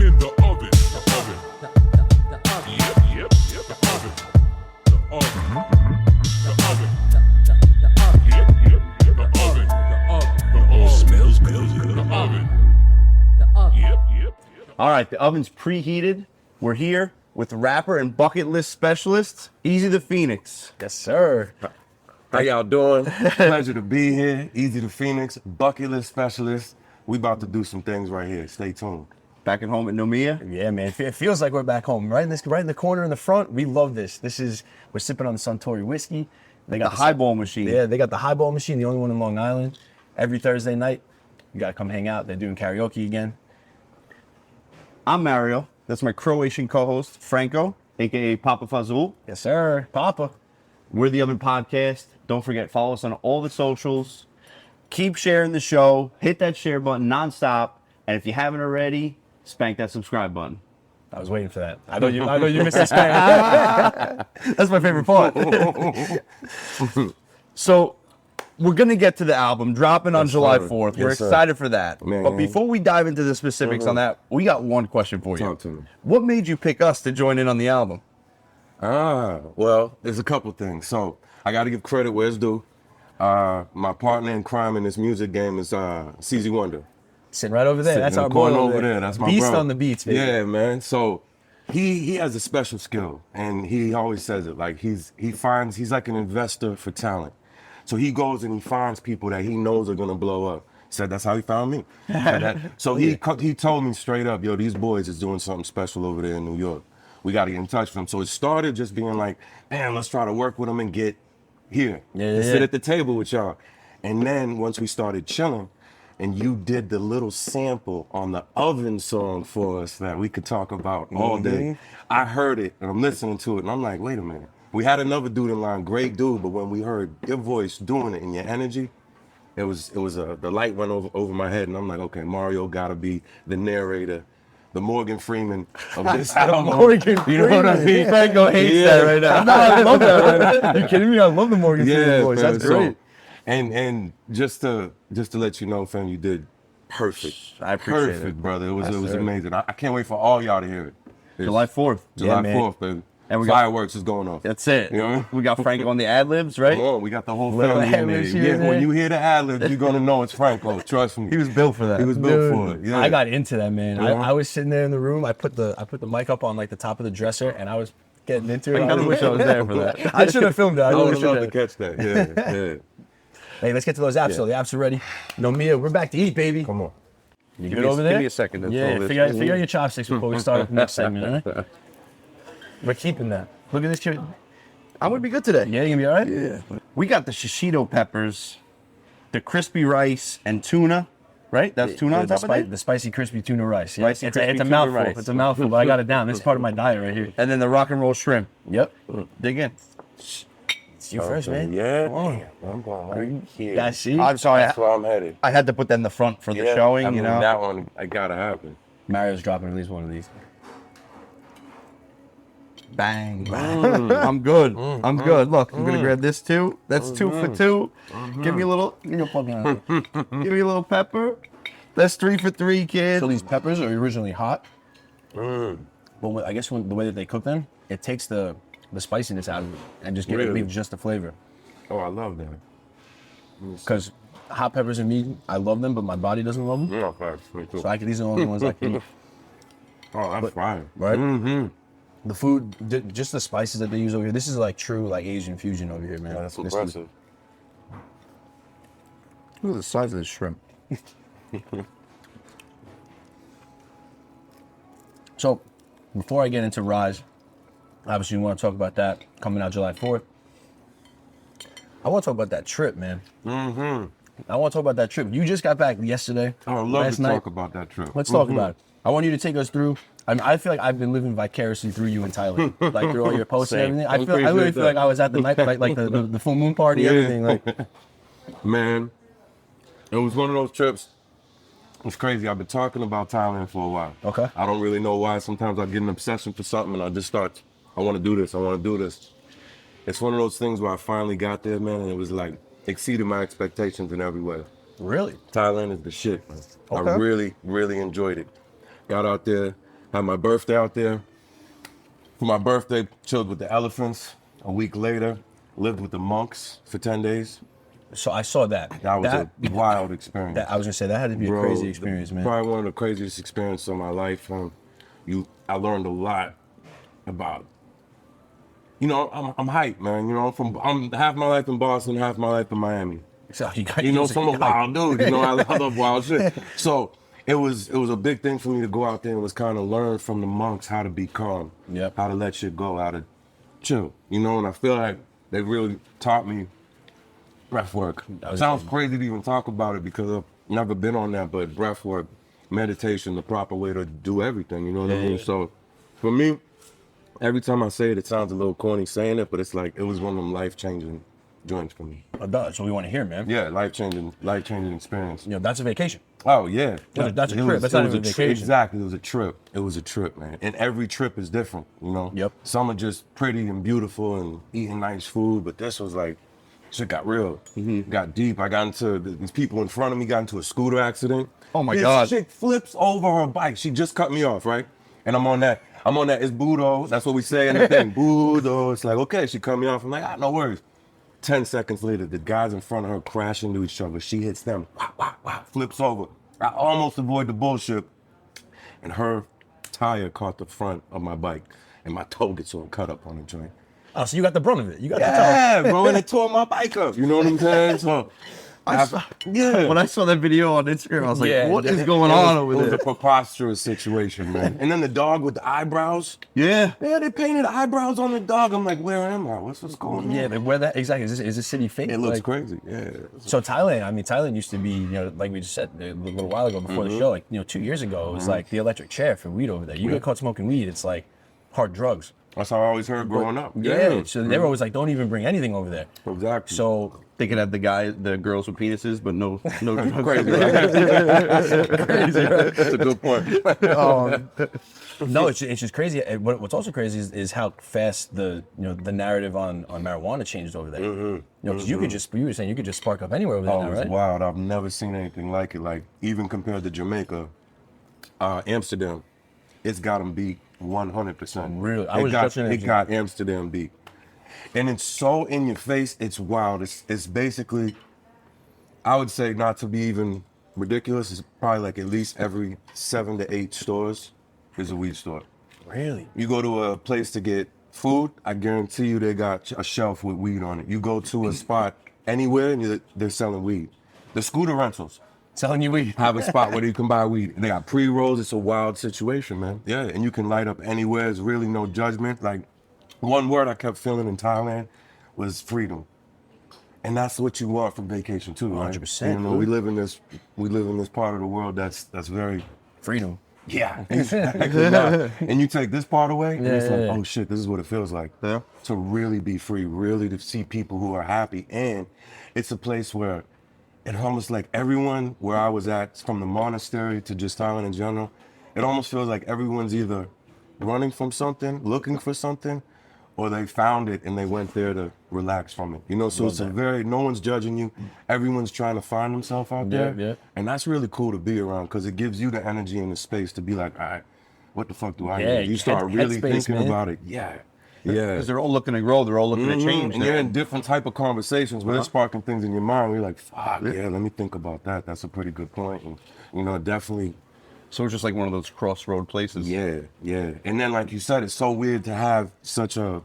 in the oven. The oven. The oven. Yep. The oven. The oven. The oven. The oven. Yep. The oven. The oven. The oven. Smells good. The oven. The oven. Yep. All right, the oven's preheated. We're here with rapper and bucket list specialist, Eazy the Phoenix. Yes, sir. How y'all doing? Pleasure to be here. Eazy the Phoenix, bucket list specialist. We about to do some things right here. Stay tuned. Back at home at Nomia. Yeah, man. It feels like we're back home. Right in the corner in the front. We love this. We're sipping on the Suntory whiskey. They got The highball machine. Yeah, they got the highball machine, the only one in Long Island. Every Thursday night, you gotta come hang out. They're doing karaoke again. I'm Mario. That's my Croatian co-host, Franco, aka Papa Fazul. Yes, sir. Papa. We're the Oven Podcast. Don't forget, follow us on all the socials. Keep sharing the show. Hit that share button nonstop. And if you haven't already, spank that subscribe button. I was waiting for that. I know you missed the span. That's my favorite part. So, we're going to get to the album dropping on July 4th. We're excited for that. Man. But before we dive into the specifics on that, we got one question for you. Talk to me. What made you pick us to join in on the album? Well, there's a couple things. So I got to give credit where it's due. My partner in crime in this music game is CZ Wonder. Sitting right over there. That's our boy over there. That's my beast bro. on the beats, baby. Yeah, man. So he has a special skill, and he always says it. Like he's like an investor for talent. So he goes and he finds people that he knows are gonna blow up. Said that's how he found me. So he told me straight up, yo, these boys is doing something special over there in New York. We got to get in touch with them. So it started just being like, man, let's try to work with them and get here. Sit at the table with y'all. And then once we started chilling, and you did the little sample on the Oven song for us that we could talk about all day. I heard it and I'm listening to it and I'm like, wait a minute. We had another dude in line, great dude, but when we heard your voice doing it and your energy, the light went over my head and I'm like, okay, Mario gotta be the narrator, the Morgan Freeman of this album. You know what I mean? Franco hates that right now. No, I love that right now. Are you kidding me? I love the Morgan Freeman voice. Man, That's great. And just to let you know, fam, you did perfect. I appreciate it. Perfect, brother. It was amazing. I can't wait for all y'all to hear it. It's July 4th. July man. 4th, baby. And we Fireworks is going off. That's it. You know? We got Franco on the ad-libs, right? Come on, we got the whole Little family in there. ad-libs here Yeah, and there. when you hear the ad-libs, you're gonna know it's Franco. Trust me. He was built for that. He was built for it. Yeah. I got into that, man. Yeah. I was sitting there in the room. I put the mic up on like the top of the dresser, and I was getting into it. I kind of wish I was there for that. I should have filmed it. I I really would should love to have. catch that. Yeah. Hey, let's get to those apps. So the apps are ready. Nomia, we're back to eat, baby. Come on. You good over there? Give me a second. To Yeah, throw figure out this. your chopsticks before we start up the next segment, all right? We're keeping that. Look at this kid. I'm going to be good today. Yeah, you gonna be all right? Yeah. We got the shishito peppers, the crispy rice, and tuna, right? That's tuna on top of that? The spicy crispy tuna rice. Yeah. Spicy It's crispy a tuna mouthful. rice. It's a mouthful, but I got it down. This is part of my diet right here. And then the rock and roll shrimp. Yep. Dig in. It's you first, man. Yeah. Come on. I'm going right here. Yeah, see? I'm sorry. That's where I'm headed. I had to put that in the front for the showing, I mean, you know? that one, I gotta happen. Mario's dropping at least one of these. Bang, bang. I'm good. I'm good. Look, I'm gonna grab this too. That's 2 for 2. Give me a little. Give me a little pepper. That's 3 for 3, kid. So these peppers are originally hot. But I guess the way that they cook them, it takes the spiciness out of it and just leaves just the flavor. Oh, I love that. Because hot peppers and me, I love them, but my body doesn't love them. Yeah, facts. Me too. So these are the only ones I can eat. Oh, that's fire. Right? Mm-hmm. The food, just the spices that they use over here. This is like true like Asian fusion over here, man. Yeah, that's This is- impressive. Look at the size of this shrimp. So, before I get into R.I.S.E, obviously we want to talk about that coming out July 4th. I want to talk about that trip, man. Mm-hmm. I want to talk about that trip. You just got back yesterday. I would love last to night. talk about that trip. Let's talk about it. I want you to take us through. I feel like I've been living vicariously through you in Thailand, like through all your posts and everything. I really feel like I was at the night, like the full moon party, everything. Like, Man, it was one of those trips. It's crazy. I've been talking about Thailand for a while. Okay. I don't really know why. Sometimes I get an obsession for something and I just start, I want to do this. I want to do this. It's one of those things where I finally got there, man, and it was like exceeded my expectations in every way. really? Thailand is the shit, man. Okay. I really, really enjoyed it. Got out there, Had my birthday out there. For my birthday, chilled with the elephants. A week later, lived with the monks for 10 days. So I saw that. That was a wild experience. I was gonna say that had to be a crazy experience, man. Probably one of the craziest experiences of my life. I learned a lot about. I'm hyped, man. I'm half my life in Boston, half my life in Miami. So So I'm a wild dude. I love wild shit. So it was a big thing for me to go out there and was kind of learn from the monks how to be calm, how to let shit go, how to chill. And I feel like they really taught me breath work. Sounds crazy to even talk about it because I've never been on that, but breath work, meditation, the proper way to do everything. You know what I mean? So for me, every time I say it, it sounds a little corny saying it, but it's like it was one of them life-changing joints for me. That's what we want to hear, man. Yeah, life-changing experience. That's a vacation. Oh yeah, That's a trip. That's not even a vacation. Exactly, it was a trip. It was a trip, man. And every trip is different, Yep. Some are just pretty and beautiful and eating nice food, but this was like, shit got real. Got deep. I got into these people in front of me got into a scooter accident. Oh my God. This chick flips over her bike. She just cut me off, right? And I'm on that. It's Budo. That's what we say in the thing. Budo. It's like, okay, she cut me off. I'm like, no worries. 10 seconds later, the guys in front of her crash into each other. She hits them. Wow, flips over. I almost avoid the bullshit. And her tire caught the front of my bike. And my toe gets all cut up on the joint. Oh, so you got the brunt of it. You got the Yeah, bro, and it tore my bike up. You know what I'm saying? So, When I saw that video on Instagram, I was like, what is going on over there? It was there? a preposterous situation, man. And then the dog with the eyebrows. Yeah, they painted eyebrows on the dog. I'm like, where am I? What's going on? Yeah, but where that exactly is this city fake? It looks crazy. Yeah. So Thailand used to be, like we just said a little while ago before the show, 2 years ago, it was like the electric chair for weed over there. You get caught smoking weed, it's like hard drugs. That's how I always heard growing up. Yeah. So they were always like, don't even bring anything over there. Exactly. So they could have the girls with penises, but no crazy. Right? Crazy. Right? That's a good point. No, it's just crazy. What's also crazy is how fast the narrative on marijuana changed over there. Because you were saying you could just spark up anywhere over there now, It's right? wild. I've never seen anything like it. Like even compared to Jamaica, Amsterdam, it's got them beat 100%. Really? It got Amsterdam beat. And it's so in your face, it's wild. It's basically, I would say, not to be even ridiculous, it's probably like at least every 7 to 8 stores is a weed store. Really? You go to a place to get food, I guarantee you they got a shelf with weed on it. You go to a spot anywhere and they're selling weed. The scooter rentals. Selling you weed. Have a spot where you can buy weed. They got pre-rolls. It's a wild situation, man. Yeah, and you can light up anywhere. There's really no judgment. Like, one word I kept feeling in Thailand was freedom. And that's what you want from vacation too, right? 100%. We live in this part of the world that's very freedom. Yeah, exactly. And you take this part away, and it's like, oh shit, this is what it feels like. Yeah. To really be free, really to see people who are happy. And it's a place where it almost like everyone where I was at, from the monastery to just Thailand in general, it almost feels like everyone's either running from something, looking for something, or they found it and they went there to relax from it. So it's no one's judging you. Everyone's trying to find themselves out there. Yeah. And that's really cool to be around because it gives you the energy and the space to be like, all right, what the fuck do I need? You start really thinking about it. Yeah. Because they're all looking to grow, they're all looking to change. And you're in different type of conversations where they're sparking things in your mind. You're like, fuck, let me think about that. That's a pretty good point. And, definitely. So it's just like one of those crossroad places. Yeah. And then, like you said, it's so weird to have such a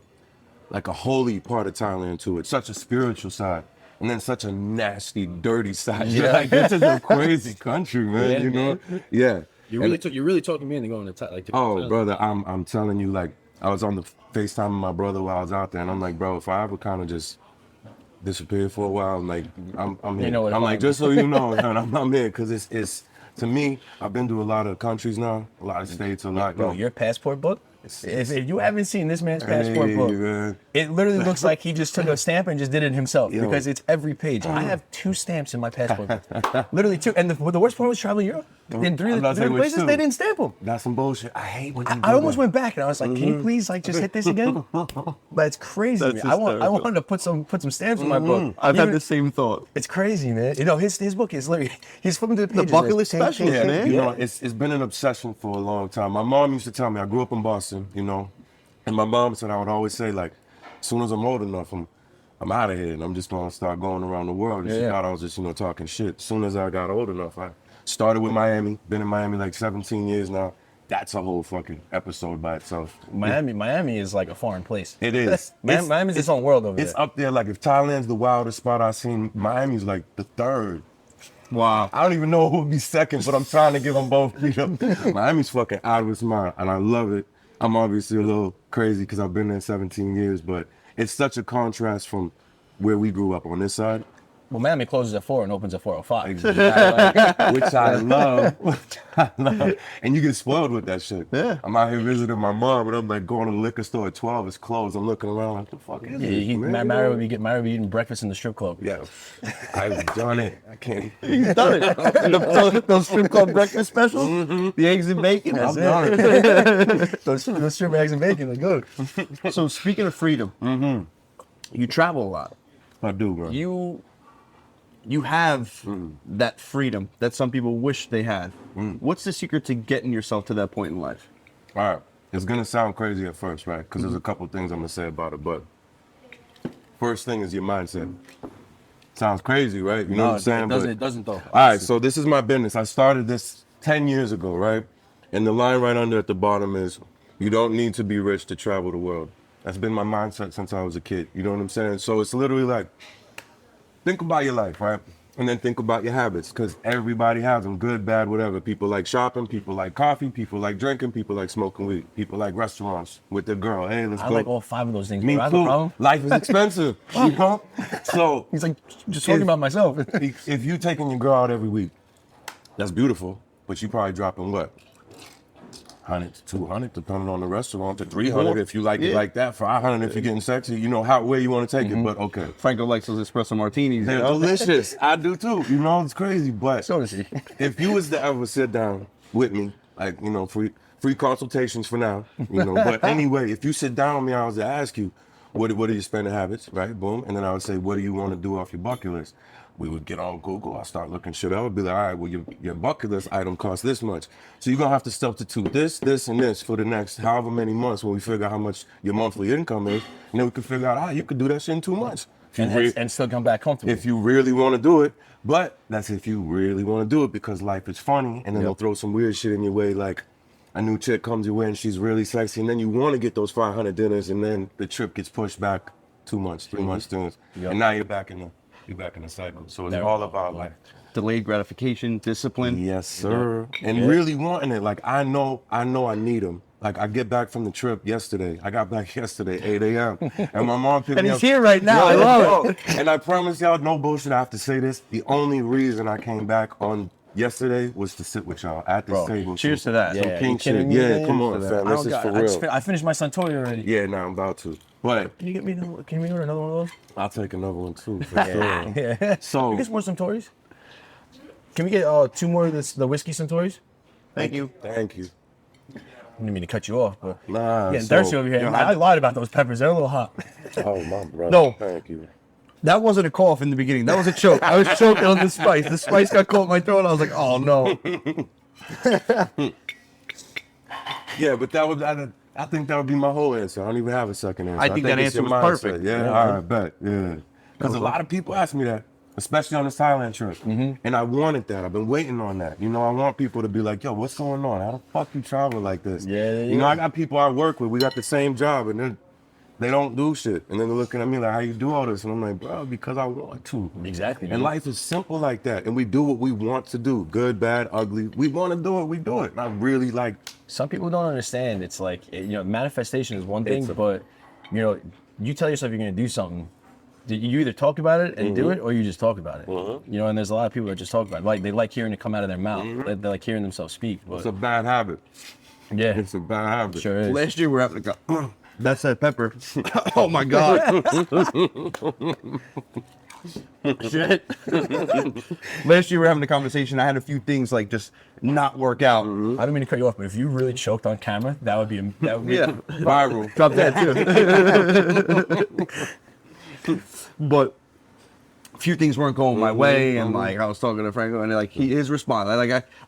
holy part of Thailand to it, such a spiritual side. And then such a nasty, dirty side. Yeah. Like, this is a crazy country, man, Yeah. You're really talking me into going to Thailand. Oh, brother, I'm telling you, like, I was on the FaceTime with my brother while I was out there, and I'm like, bro, if I ever kind of just disappear for a while, like, I'm here. I'm like, just so you know, man, I'm here, because it's, to me, I've been to a lot of countries now, a lot of states, a lot. Bro, your passport book? If you haven't seen this man's passport book, man. It literally looks like he just took a stamp and just did it himself because it's every page. I have 2 stamps in my passport book. Literally 2. And the worst part was traveling Europe. In three I'm not saying which places, two. they didn't stamp them. That's some bullshit. I hate when I almost went back and I was like, can you please like just hit this again? But it's crazy. That's Man. I hysterical. wanted to put some stamps in my book. I've had Even- the same thought. It's crazy, man. You know, his book is literally he's flipping through the pages. bucket and list it's specials, ting, ting, man. ting. You know, it's been an obsession for a long time. My mom used to tell me, I grew up in Boston, you know, and my mom said I would always say, like, as soon as I'm old enough, I'm out of here and I'm just gonna start going around the world. And she thought I was just, you know, talking shit. As soon as I got old enough, I started with Miami, been in Miami like 17 years now. That's a whole fucking episode by itself. Miami is like a foreign place. It is. Miami's its own world over It's there. up there. Like if Thailand's the wildest spot I've seen, Miami's like the third. Wow. I don't even know who would be second, but I'm trying to give them both. You know? Miami's fucking out of its mind, and I love it. I'm obviously a little crazy because I've been there 17 years, but it's such a contrast from where we grew up on this side. Well, Miami closes at 4 and opens at 4:05. Which I love. And you get spoiled with that shit. Yeah. I'm out here visiting my mom, and I'm like going to the liquor store at 12. It's closed. I'm looking around like, the fuck is this, man? Mary would be eating breakfast in the strip club. Yeah, I've done it. I can't. You've done it. Those strip club breakfast specials, the eggs and bacon. That's I've it. done it. Those strip eggs and bacon, they're good. So speaking of freedom, you travel a lot. I do, bro. You have that freedom that some people wish they had. What's the secret to getting yourself to that point in life? All right. It's going to sound crazy at first, right? Because there's a couple things I'm going to say about it. But first thing is your mindset. Sounds crazy, right? You know what I'm saying? It doesn't though. All right. So this is my business. I started this 10 years ago, right? And the line right under at the bottom is, you don't need to be rich to travel the world. That's been my mindset since I was a kid. You know what I'm saying? So it's literally like, think about your life, right? And then think about your habits, because everybody has them, good, bad, whatever. People like shopping, people like coffee, people like drinking, people like smoking weed, people like restaurants with their girl. Hey, let's I go. like all 5 of those things. Me bro. I have a too. problem. Life is expensive. You know? So He's like, just talking about myself. if you taking your girl out every week, that's beautiful, but you probably dropping what? 100 to 200, depending on the restaurant, to 300 if you like it like that, 500 if you're getting sexy. You know where you want to take it, but okay. Franco likes those espresso martinis. They're delicious. I do too. You know, it's crazy. But So does he. if you was to ever sit down with me, like, you know, free consultations for now, you know, but anyway, if you sit down with me, I was to ask you, what are your spending habits, right? Boom. And then I would say, what do you want to do off your bucket list? We would get on Google. I start looking shit. I would be like, all right, well, your bucket list item costs this much. So you're going to have to substitute this, and this for the next however many months when we figure out how much your monthly income is. And then we can figure out, you could do that shit in 2 months. And still come back comfortable. If you really want to do it. But that's if you really want to do it, because life is funny, and then they'll throw some weird shit in your way, like a new chick comes your way and she's really sexy, and then you want to get those 500 dinners, and then the trip gets pushed back 2 months, 3 months, and now you're back in the cycle. So it's all about like Delayed gratification, discipline. yes, sir, and really wanting it. Like I know I need them. Like I get back from the trip yesterday. I got back yesterday, 8 a.m. and my mom picked And me he's up. here right now. I love it. And I promise y'all, no bullshit, I have to say this. The only reason I came back on yesterday was to sit with y'all at this table. Cheers to that. Some Yeah, king you kidding shit. me, Yeah, man? come on, fam. This is for real. I finished my Suntory already. Yeah, nah, I'm about to. But Can you get me? Can we order another one of those? I'll take another one too, for sure. Yeah. So, Can we get some more Suntories? Can we get 2 more of the whiskey Suntories? Thank you. thank you. I didn't mean to cut you off, but Nah, getting thirsty over here. I lied about those peppers. They're a little hot. Oh, my brother. No. Thank you. That wasn't a cough in the beginning. That was a choke. I was choking on the spice. The spice got caught in my throat. I was like, oh no. Yeah, but I think that would be my whole answer. I don't even have a second answer. I think that it's answer your was mindset. perfect. Yeah, all right, bet. Yeah. Because a lot of people ask me that, especially on this Thailand trip. And I wanted that. I've been waiting on that. You know, I want people to be like, yo, what's going on? How the fuck you travel like this? Yeah. You know, I got people I work with. We got the same job, and they don't do shit. And then they're looking at me like, how you do all this? And I'm like, bro, because I want to. Exactly. And life is simple like that. And we do what we want to do. Good, bad, ugly. We want to do it, we do it. And I really like... Some people don't understand. It's like, manifestation is one thing, but, you tell yourself you're going to do something. You either talk about it and do it, or you just talk about it. And there's a lot of people that just talk about it. Like, they like hearing it come out of their mouth. They like hearing themselves speak. But, It's a bad habit. yeah, It's a bad habit. sure is. Last year we were having to go. That's that pepper. Oh my God. Shit. Last year we were having a conversation. I had a few things like just not work out. I don't mean to cut you off, but if you really choked on camera, that would be Yeah. Viral. Drop that too. But a few things weren't going my way, and like I was talking to Franco, and like his response,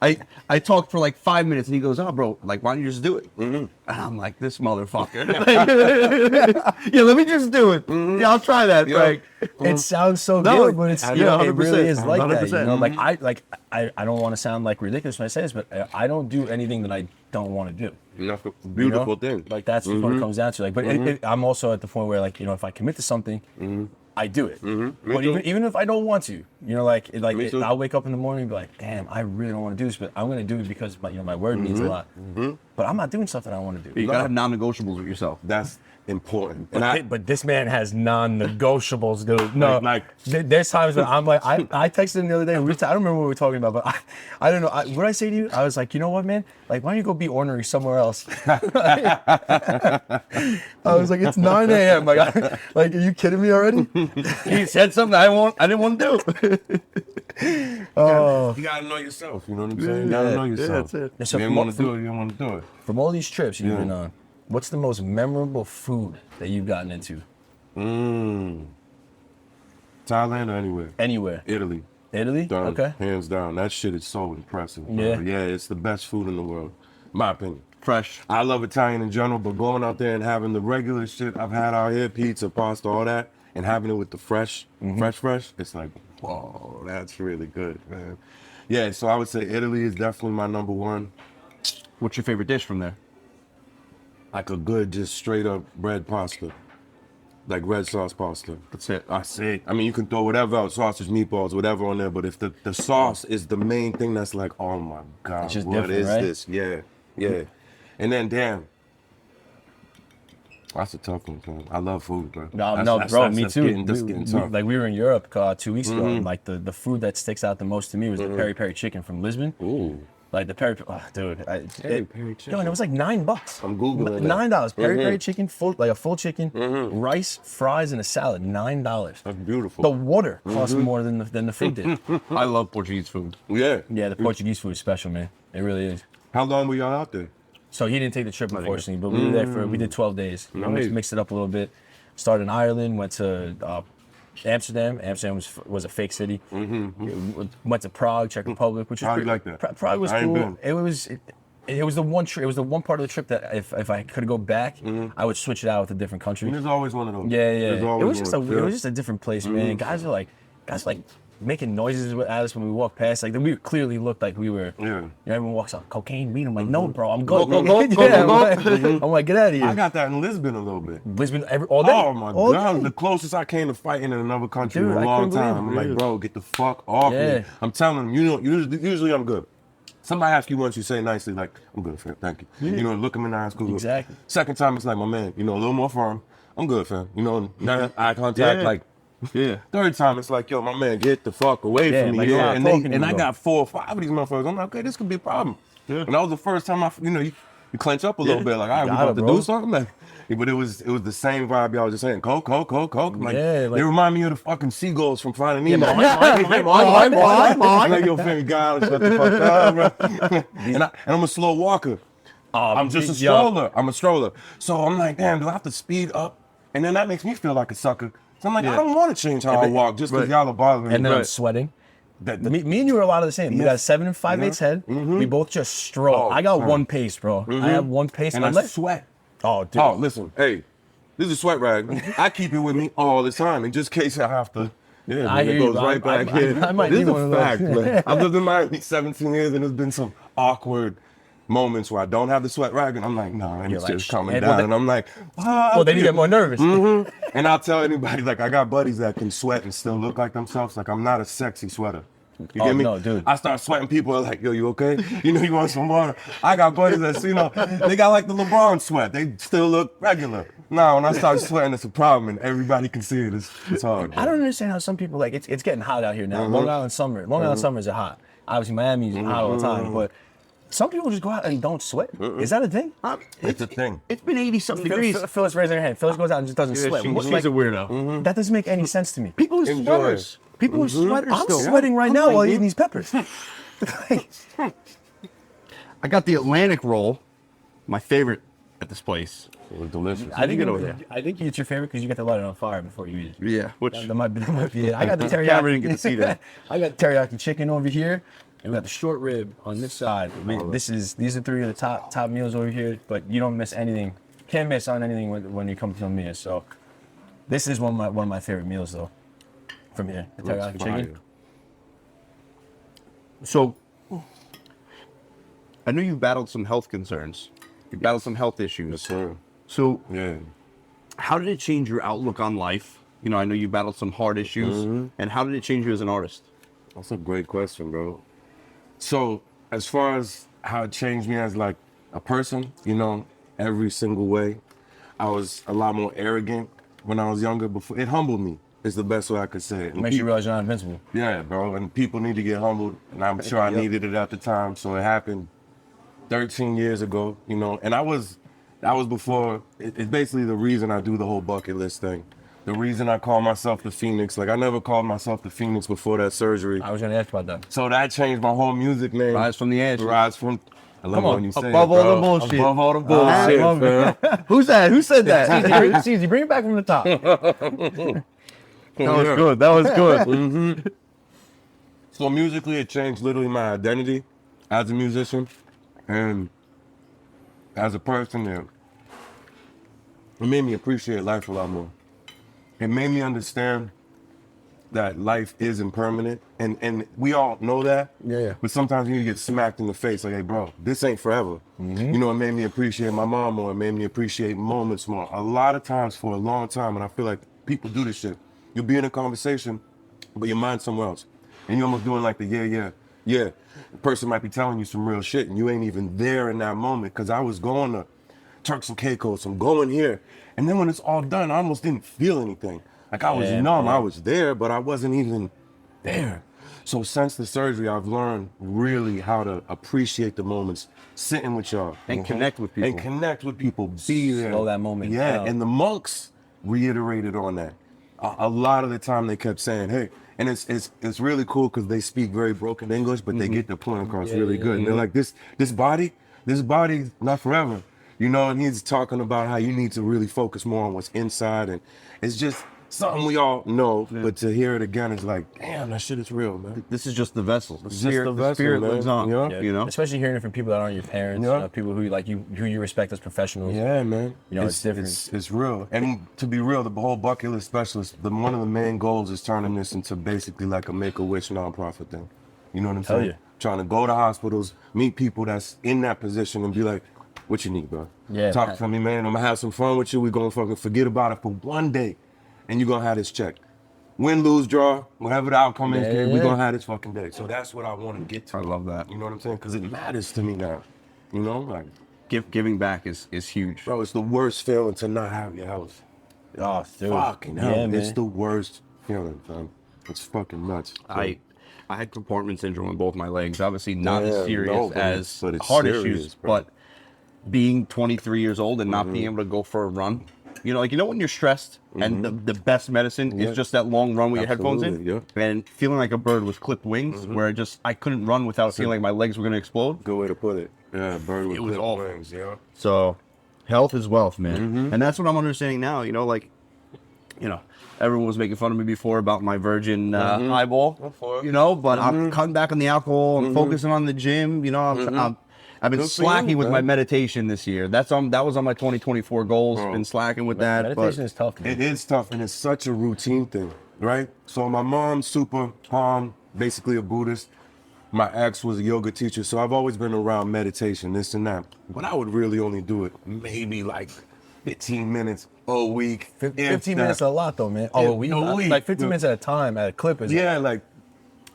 I talked for like 5 minutes, and he goes, "Oh, bro, like why don't you just do it?" And I'm like, "This motherfucker." Yeah, let me just do it. Yeah, I'll try that, Frank. It sounds so No, good, but it's yeah, you know, it 100%, really is like that. You 100%. know, like I don't want to sound like ridiculous when I say this, but I don't do anything that I don't want to do. That's a You know? beautiful thing. Like that's just what it comes down to. Like, but I'm also at the point where like you know if I commit to something, I do it. But too. even if I don't want to, you know, Me too. I'll wake up in the morning and be like, damn, I really don't want to do this, but I'm gonna do it because my word means a lot. But I'm not doing stuff that I want to do. You gotta have non-negotiables with yourself. That's important. And But this man has non-negotiables, dude. No, Like- there's times when I'm like, I texted him the other day. I don't remember what we were talking about, but I don't know. What did I say to you? I was like, you know what, man? Like, why don't you go be ornery somewhere else? I was like, it's 9 a.m. Like, are you kidding me already? He said something I didn't want to do. Oh, you gotta know yourself. You know what I'm saying? You gotta know yourself. that's it. Yeah, so you from- don't want to do it. You don't want to do it. from all these trips you've Yeah. been on, what's the most memorable food that you've gotten into? Thailand or anywhere? Anywhere? Italy. Italy? Done. Okay. Hands down. That shit is so impressive. Bro. Yeah. Yeah, it's the best food in the world. My opinion. Fresh. I love Italian in general, but going out there and having the regular shit I've had out here, pizza, pasta, all that, and having it with the fresh, it's like, whoa, that's really good, man. Yeah, so I would say Italy is definitely my number one. What's your favorite dish from there? Like a good, just straight up red pasta. Like red sauce pasta. That's it. That's it. I mean, you can throw whatever else, sausage, meatballs, whatever on there, but if the sauce is the main thing that's like, oh my God, It's just what different, is right? this? Yeah, yeah. And then, damn. That's a tough one, man. I love food, bro. Bro, me too. That's getting tough. Like we were in Europe 2 weeks ago, and like the food that sticks out the most to me was the peri peri chicken from Lisbon. Ooh. Like the peri, dude. Peri peri chicken. Yo, and it was like $9. I'm Googling that. $9. Peri peri chicken, like a full chicken, rice, fries, and a salad. $9. That's beautiful. The water cost more than the food did. I love Portuguese food. Yeah. Yeah, the Portuguese food is special, man. It really is. How long were y'all out there? So he didn't take the trip, unfortunately, but we were there we did 12 days. We Nice. mixed it up a little bit. Started in Ireland, went to Amsterdam. Amsterdam was a fake city. Went to Prague, Czech Republic, which was How you pretty- like that? Prague was I ain't cool. been. It was the one trip. It was the one part of the trip that if I could go back, I would switch it out with a different country. There's always one of those. Yeah, yeah. There's It always was one. just a different place, man. Guys are like making noises at us when we walk past. Like we clearly looked like we were. Yeah. You know, everyone walks out cocaine, weed. I'm like, no, bro, I'm good. Go, Yeah, go. I'm like, get out of here. I got that in Lisbon a little bit. Lisbon all day. Oh my all God, day. the closest I came to fighting in another country Dude, in I a long couldn't believe time. I'm it. like, bro, get the fuck off Yeah. me. I'm telling them, you know, usually I'm good. Somebody asks you once, you say nicely, like, I'm good, fam, thank you. You know, look them in the eyes, cool. Exactly. Second time, it's like, my man, you know, a little more firm. I'm good, fam. You know, not eye contact, Yeah. like. Yeah. Third time, it's like, yo, my man, get the fuck away Yeah, from me. like, Yeah, stop and talking to and me, I bro. got 4 or 5 of these motherfuckers. I'm like, okay, this could be a problem. Yeah. And that was the first time you clench up a little bit, like, all right, we Got about it, to bro. do something. Like, yeah, but it was the same vibe y'all was just saying, coke. Like, Yeah, like- they remind me of the fucking seagulls from Finding Nemo. Mine. I'm like, yo, Femi, God, shut the fuck up, bro. and I'm a slow walker. I'm just a stroller. I'm a stroller. So I'm like, damn, do I have to speed up? And then that makes me feel like a sucker. So I'm like, I don't want to change how I walk just because y'all are bothering me. And then I'm Right. sweating. That- Me and you were a lot of the same. We got 7 5/8 head. We both just stroll. Oh, I got son. one pace, bro. I have one pace. and I unless- sweat. Oh, dude. Oh, listen, hey, this is a sweat rag. I keep it with me all the time, in just case I have to. Yeah, I man, hear it you, goes bro. right back I here. might This need is one a of those. fact, man. I've lived in Miami 17 years, and there's been some awkward moments where I don't have the sweat rag, and I'm like, no, and it's like, just coming and down, well, they- and I'm like, ah. Well, then you get more nervous. And I'll tell anybody, like, I got buddies that can sweat and still look like themselves. Like, I'm not a sexy sweater. You Oh, get me? no, dude. I start sweating. People are like, yo, you okay? You know, you want some water? I got buddies that, you know, they got like the LeBron sweat. They still look regular. Now, when I start sweating, it's a problem, and everybody can see it. It's hard. I don't understand how some people like it's getting hot out here now. Long Island summers are hot. Obviously, Miami's hot all the time, but Some people just go out and don't sweat. Is that a thing? It's a thing. It's been 80-something degrees. Phyllis raising her hand. Phyllis goes out and just doesn't sweat. She's Like, a weirdo. that doesn't make any sense to me. People in Enjoy sweaters. People in sweaters I'm still. sweating right now while eating these peppers. I got the Atlantic roll, my favorite at this place. It was delicious. I think get over there. I think it's your favorite because you get to light it on fire before you eat it. Yeah, which That might be it. I got the teriyaki. Camera didn't get to see that. I got teriyaki chicken over here, and we got the short rib on this side. These are three of the top meals over here, but you don't miss anything. Can't miss on anything when you come to me. So this is one of my favorite meals though. From here, the teriyaki chicken. So, I know you battled some health concerns. You battled some health issues. Yes, sir. So, Yeah. how did it change your outlook on life? You know, I know you battled some hard issues. And how did it change you as an artist? That's a great question, bro. So, as far as how it changed me as like a person, you know, every single way, I was a lot more arrogant when I was younger. Before it humbled me, is the best way I could say it. And Makes you realize you're not invincible. yeah, bro. And people need to get humbled, and I'm sure I needed it at the time. So it happened 13 years ago, you know. And that was before. It's basically the reason I do the whole bucket list thing. The reason I call myself the Phoenix. Like I never called myself the Phoenix before that surgery. I was gonna ask about that. So that changed my whole music name. Rise from the ashes. Rise from. I love Come it on, when you say above it, all bro. the bullshit. Above all the bullshit, fam. Who's that? Who said that? Eazy, bring it back from the top. That was good. That was good. So musically, it changed literally my identity as a musician and as a person. It made me appreciate life a lot more. It made me understand that life is impermanent, and we all know that. Yeah. But sometimes you get smacked in the face, like, "Hey, bro, this ain't forever." You know, it made me appreciate my mom more. It made me appreciate moments more. A lot of times, for a long time, and I feel like people do this shit. You'll be in a conversation, but your mind's somewhere else, and you're almost doing like the yeah. The person might be telling you some real shit, and you ain't even there in that moment. Because I was going to Turks and Caicos, I'm going here, and then when it's all done, I almost didn't feel anything. Like I was numb, I was there, but I wasn't even there. So since the surgery, I've learned really how to appreciate the moments, sitting with y'all. And connect with people. And connect with people, be there. Slow that moment Yeah, down. and the monks reiterated on that. A lot of the time they kept saying, hey, and it's really cool because they speak very broken English, but they get the point across really good. And they're like, this body's not forever. You know, and he's talking about how you need to really focus more on what's inside. And it's just something we all know, but to hear it again is like, damn, that shit is real, man. This is just the vessel. The just spirit, the the vessel, spirit man. lives on. Yeah. You know? Especially hearing it from people that aren't your parents, Yeah. people who who you respect as professionals. Yeah, man. You know, it's different. It's real. And to be real, the whole bucket list specialist, one of the main goals is turning this into basically like a Make-A-Wish nonprofit thing. You know what I'm saying? yeah. Trying to go to hospitals, meet people that's in that position and be like, what you need, bro? Yeah. Talk to me, man. I'm gonna have some fun with you. We're gonna fucking forget about it for one day. And you're gonna have this check. Win, lose, draw, whatever the outcome is, Yeah. we're gonna have this fucking day. So that's what I want to get to. I love that. You know what I'm saying? Because it matters to me now. You know, like, Giving back is huge. bro, it's the worst feeling to not have your health. Oh, dude. Fucking hell, Yeah, man. it's the worst feeling, fam. It's fucking nuts. I had compartment syndrome in both my legs. Obviously not Yeah, as serious no, but as but it's heart serious, issues, bro. but being 23 years old and not being able to go for a run, you know, like, you know when you're stressed and the best medicine is just that long run with your headphones in, Absolutely, and feeling like a bird with clipped wings, where I couldn't run without feeling like my legs were gonna explode. Good way to put it. Yeah, bird with It was clipped awful. wings, yeah. So, health is wealth, man, and that's what I'm understanding now. You know, like, you know, everyone was making fun of me before about my virgin eyeball, you know, but I'm cutting back on the alcohol and focusing on the gym. You know, I've been Good for slacking you, with my man. meditation this year. That was on my 2024 goals. Been slacking with that. Meditation But is tough, man. It is tough, and it's such a routine thing, right? So my mom's super calm, basically a Buddhist. My ex was a yoga teacher, so I've always been around meditation, this and that. But I would really only do it maybe like 15 minutes a week. 15 minutes is a lot, though, man. Oh, A week. like 15 minutes at a time at a clip is Yeah, like,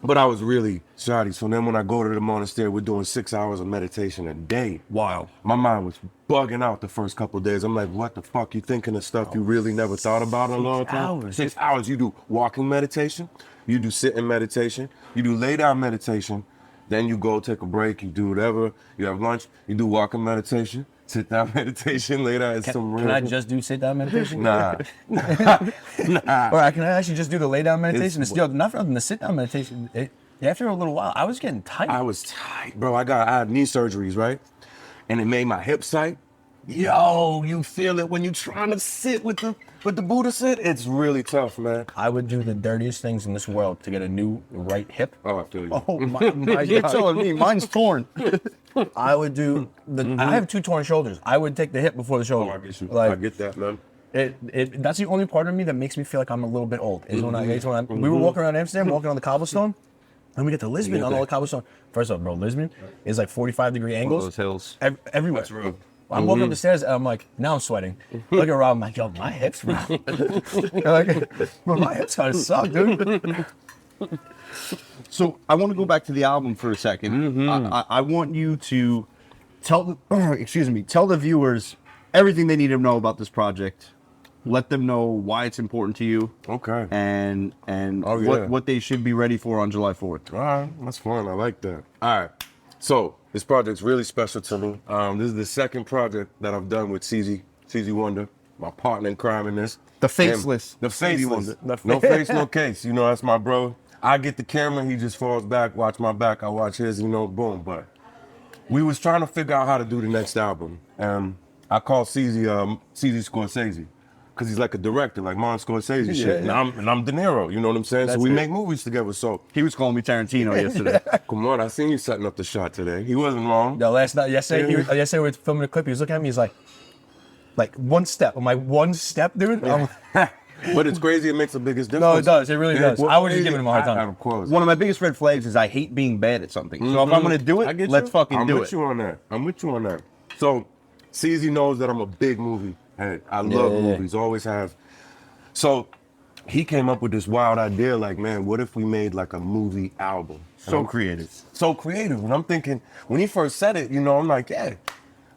but I was really shoddy. So then when I go to the monastery, we're doing 6 hours of meditation a day. wild. My mind was bugging out the first couple of days. I'm like, what the fuck? You thinking of stuff you really never thought about in a long time? hours. 6 hours. You do walking meditation, you do sitting meditation, you do lay down meditation, Then you go take a break, you do whatever, you have lunch, you do walking meditation, sit down meditation, lay down some real. Can I just do sit down meditation? Nah. Or can I actually just do the lay down meditation? Not for nothing, the sit down meditation. After a little while, I was getting tight. I was tight, bro. I had knee surgeries, right? And it made my hips tight. Yo, you feel it when you trying to sit with the Buddha sit. It's really tough, man. I would do the dirtiest things in this world to get a new right hip. Oh, I feel you. Oh my You're God. telling me mine's torn. I would do I have 2 torn shoulders. I would take the hip before the shoulder. Oh, I get you. Like, I get that, man. That's the only part of me that makes me feel like I'm a little bit old. Is when we were walking around Amsterdam, walking on the cobblestone, and we get to Lisbon on all the cobblestone. First off, bro, Lisbon is like 45-degree angles. Those hills. Everywhere. That's real. I'm walking up the stairs and I'm like, now I'm sweating. Look at Rob, I'm like, yo, my hips, bro. Like, bro, my hips kind of suck, dude. So I want to go back to the album for a second. I want you to tell the viewers everything they need to know about this project. Let them know why it's important to you. Okay. And yeah. what they should be ready for on July 4th. All right, that's fun. I like that. All right. So this project's really special to me. This is the second project that I've done with Eazy Wonder, my partner in crime in this. The faceless. The Eazy faceless. Wonder. No face, no case. You know, that's my bro. I get the camera, he just falls back, watch my back, I watch his, you know, boom. But we was trying to figure out how to do the next album. I called Eazy Scorsese. Because he's like a director, like Martin Scorsese shit. Yeah. And I'm De Niro, you know what I'm saying? So we make movies together, so. He was calling me Tarantino yesterday. Come on, I seen you setting up the shot today. He wasn't wrong. No, yesterday we were filming a clip, he was looking at me, he's like one step. I'm like, one step, dude? But it's crazy, it makes the biggest difference. No, it does, it really does. Well, I was just giving him a hard time. Of course. One of my biggest red flags is I hate being bad at something. So if I'm going to do I it, get let's you. fucking do I'm it. with you on that. I'm with you on that. So, CZ knows that I'm a big movie head. I love movies, always have. So, he came up with this wild idea, like, man, what if we made like a movie album? So creative. So creative. And I'm thinking, when he first said it, you know, I'm like, yeah,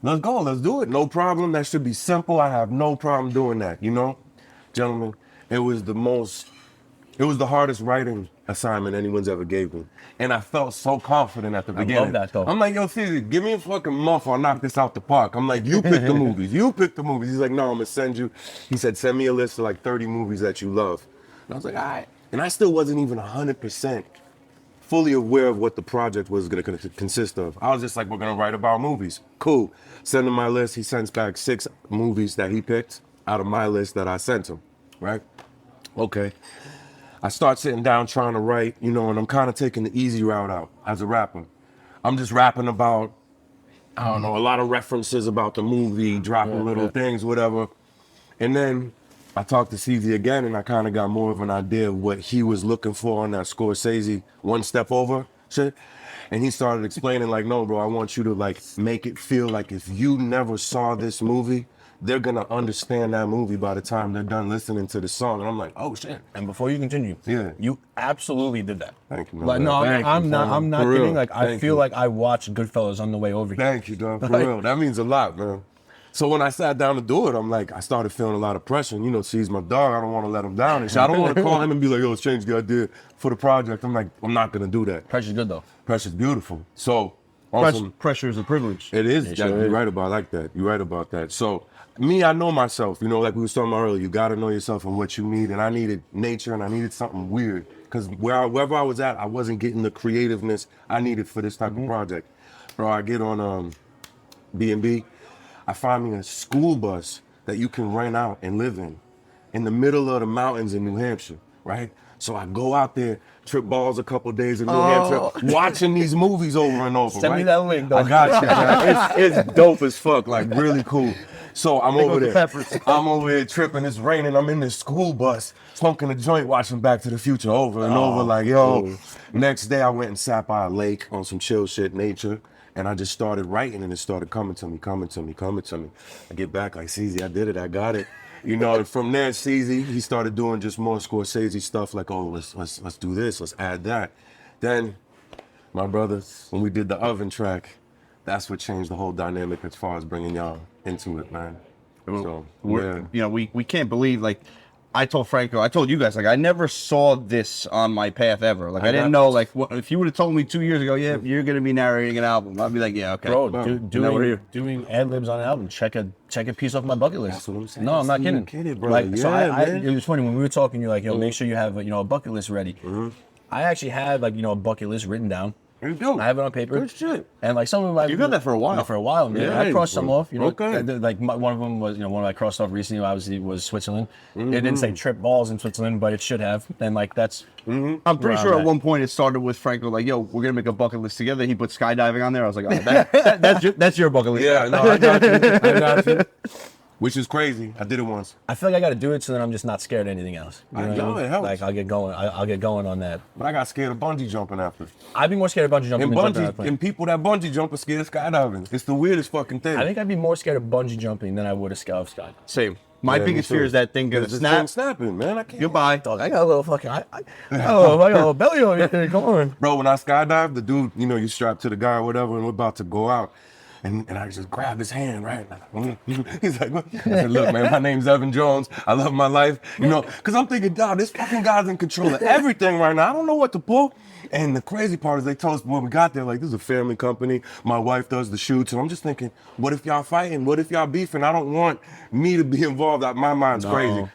let's go, let's do it. No problem. That should be simple. I have no problem doing that, you know? Gentlemen, it was the hardest writing assignment anyone's ever gave me. And I felt so confident at the beginning. I love that though. I'm like, yo, Caesar, give me a fucking month, I'll knock this out the park. I'm like, you pick the movies, you pick the movies. He's like, no, I'm gonna send you. He said, send me a list of like 30 movies that you love. And I was like, all right. And I still wasn't even 100% fully aware of what the project was gonna consist of. I was just like, we're gonna write about movies. Cool. Send him my list. He sends back 6 movies that he picked out of my list that I sent him, right? Okay. I start sitting down trying to write, you know, and I'm kind of taking the easy route out as a rapper. I'm just rapping about, I don't know, a lot of references about the movie, dropping little things, whatever. And then I talked to CZ again, and I kind of got more of an idea of what he was looking for on that Scorsese one step over shit. And he started explaining like, no, bro, I want you to like make it feel like if you never saw this movie, they're gonna understand that movie by the time they're done listening to the song. And I'm like, oh shit. And before you continue, you absolutely did that. Thank you, man. Like, no, Thank you, I'm not for kidding. real. Like, I Thank feel you. like I watched Goodfellas on the way over here. Thank you, dog. For real. That means a lot, man. So when I sat down to do it, I'm like, I started feeling a lot of pressure. And, you know, he's my dog. I don't want to let him down. And shit. I don't want to call him and be like, yo, let's change the idea for the project. I'm like, I'm not going to do that. Pressure's good, though. Pressure's beautiful. So, awesome. Pressure is a privilege. It is. It sure You're is. right about like that. You're right about that. So, me, I know myself. You know, like we were talking about earlier, you got to know yourself and what you need. And I needed nature and I needed something weird. Because wherever I was at, I wasn't getting the creativeness I needed for this type of project. Bro, I get on B&B. I find me a school bus that you can rent out and live in the middle of the mountains in New Hampshire, right? So I go out there, trip balls a couple days in New Hampshire, watching these movies over and over, Send right? me that link, though. I got you, man. It's dope as fuck, like really cool. So I'm over there. I'm over here tripping, it's raining, I'm in this school bus, smoking a joint, watching Back to the Future over and over, like, yo. Next day I went and sat by a lake on some chill shit, nature. And I just started writing and it started coming to me. I get back like, CZ, I did it, I got it. You know, and from there, CZ, he started doing just more Scorsese stuff like, oh, let's do this, let's add that. Then, my brother, when we did the Oven track, that's what changed the whole dynamic as far as bringing y'all into it, man. So, You know, we can't believe, like, I told Franco, I told you guys, like, I never saw this on my path ever. Like, I didn't know, like, what, if you would have told me 2 years ago, yeah, you're gonna be narrating an album, I'd be like, yeah, okay. Bro, Now we're here. doing ad libs on an album. Check a piece off my bucket list. That's what I'm saying. No, I'm not You kidding. kidding, bro. Like, so Yeah, I man. it was funny when we were talking. You're like, yo, make sure you have a bucket list ready. I actually had like a bucket list written down. You do. I have it on paper. Good shit. And like some of my You've had that for a while. For a while, man. Yeah, I crossed some off. okay. Like one of them was one I crossed off recently. Obviously, was Switzerland. It didn't say trip balls in Switzerland, but it should have. And like that's. I'm pretty sure at one point it started with Franco, like, yo, we're gonna make a bucket list together. He put skydiving on there. I was like, oh, that's your bucket list. Yeah, no, I got you. I got you. Which is crazy. I did it once. I feel like I got to do it so that I'm just not scared of anything else. You I what know, mean? it helps. Like I'll get going. I'll get going on that. But I got scared of bungee jumping after. I'd be more scared of bungee jumping And than jumping out of a bungee plane. and people that bungee jump are scared of skydiving. It's the weirdest fucking thing. I think I'd be more scared of bungee jumping than I would of skydiving. Same. My Yeah, biggest me too. fear is that thing gonna It's the snap. thing snapping, man. I can't. Goodbye. Dog, I got a little fucking. I got a little belly over here. Come on. Bro, when I skydive, the dude, you strapped to the guy or whatever, and we're about to go out. And I just grabbed his hand, right? He's like, I said, look, man, my name's Evan Jones. I love my life. Because I'm thinking, dog, this fucking guy's in control of everything right now. I don't know what to pull. And the crazy part is they told us when we got there, like, this is a family company. My wife does the shoots. And I'm just thinking, what if y'all fighting? What if y'all beefing? I don't want me to be involved. My mind's crazy.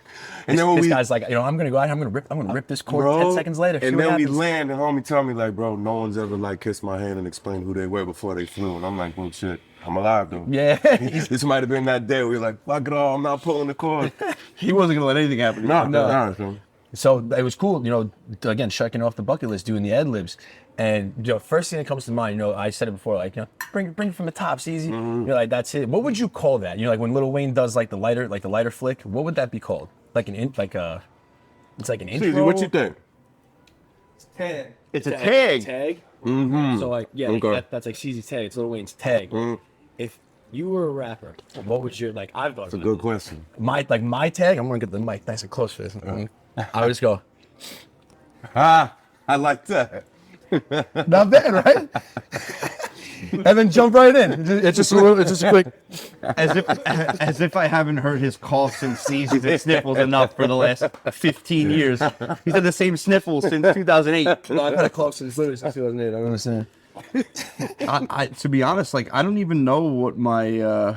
And then when This guy's like, I'm gonna go out. I'm gonna rip this cord. bro, 10 seconds later. see and what then we happens. land, and homie tell me like, bro, no one's ever like kissed my hand and explained who they were before they flew. And I'm like, well, shit, I'm alive though. Yeah. This might have been that day where you're like, fuck it all, I'm not pulling the cord. He wasn't gonna let anything happen. No. So it was cool, again, checking off the bucket list, doing the ad libs. And first thing that comes to mind, I said it before, like, bring it from the top, it's easy. You're like, that's it. What would you call that? Like when Lil Wayne does like the lighter flick, what would that be called? It's like an intro. Eazy, what you think? Tag. It's a tag. Tag. Mm-hmm. So like, yeah, Okay. that's like CZ's tag. It's Lil Wayne's tag. If you were a rapper, what would your I've thought That's a about good question. My tag, I'm gonna get the mic nice and close for this. I would just go, Ah, I like that. not bad, right? And then jump right in. It's just a quick. As if I haven't heard his coughs and sneezes and sniffles enough for the last 15 years. He's had the same sniffles since 2008. No, I've had a cough since literally 2008. I don't understand. To be honest, like, I don't even know what my,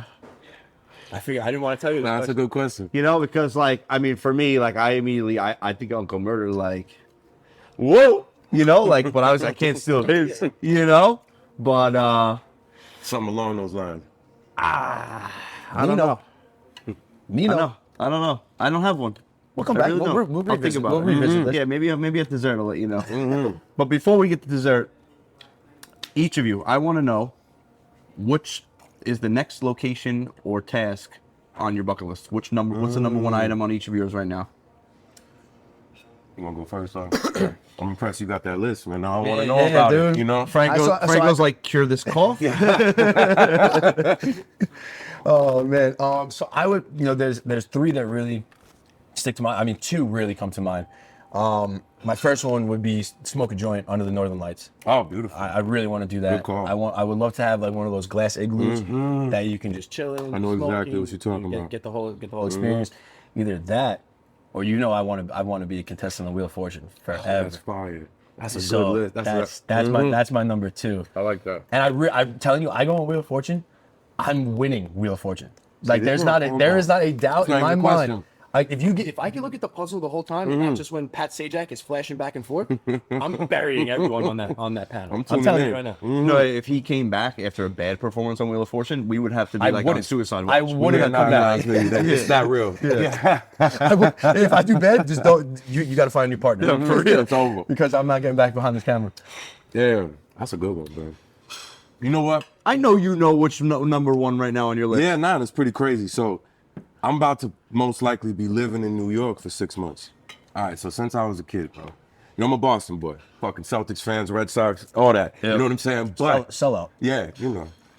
I figured I didn't want to tell you. Nah, that's a good question. because, like, I mean, for me, like, I immediately, I think Uncle Murder, like, whoa, like, but I can't steal his, but, Something along those lines. I don't know. Nino. I don't know. I don't have one. We'll come I back. really We'll don't. I'll think revisit. about We'll it. revisit this. Yeah, maybe at dessert I'll let you know. But before we get to dessert, each of you, I want to know which is the next location or task on your bucket list. What's the number one item on each of yours right now? You want to go first, son? I'm impressed you got that list, man. I want to know Yeah, about dude. it, Franco's like, cure this cough. Oh man. So I would, there's three that really stick to mind. I mean, two really come to mind. My first one would be smoke a joint under the northern lights. Oh, beautiful. I really want to do that. Good call. I would love to have like one of those glass igloos that you can just chill in. I know exactly smoking, what you're talking about. Get the whole experience. Either that, or I want to be a contestant on Wheel of Fortune forever. That's fire. That's a So good list. that's my number two. I like that. And I'm telling you, I go on Wheel of Fortune, I'm winning Wheel of Fortune. Like this there is not a doubt It's not in my even a mind. question. Like if I can look at the puzzle the whole time, and not just when Pat Sajak is flashing back and forth, I'm burying everyone on that panel. I'm I'm tuning telling in. you right now. No, if he came back after a bad performance on Wheel of Fortune, we would have to be I like on wouldn't. suicide watch. I wouldn't have come back. It's not real. Yeah. If I do bad, just don't. You got to find a new partner. For real. It's over. Because I'm not getting back behind this camera. Yeah, that's a good one, man. You know what? I know you know which number one right now on your list. Yeah, nah, it's pretty crazy. So I'm about to most likely be living in New York for 6 months. All right, so since I was a kid, bro, I'm a Boston boy. Fucking Celtics fans, Red Sox, all that. Yeah. You know what I'm saying? But Sell out. yeah,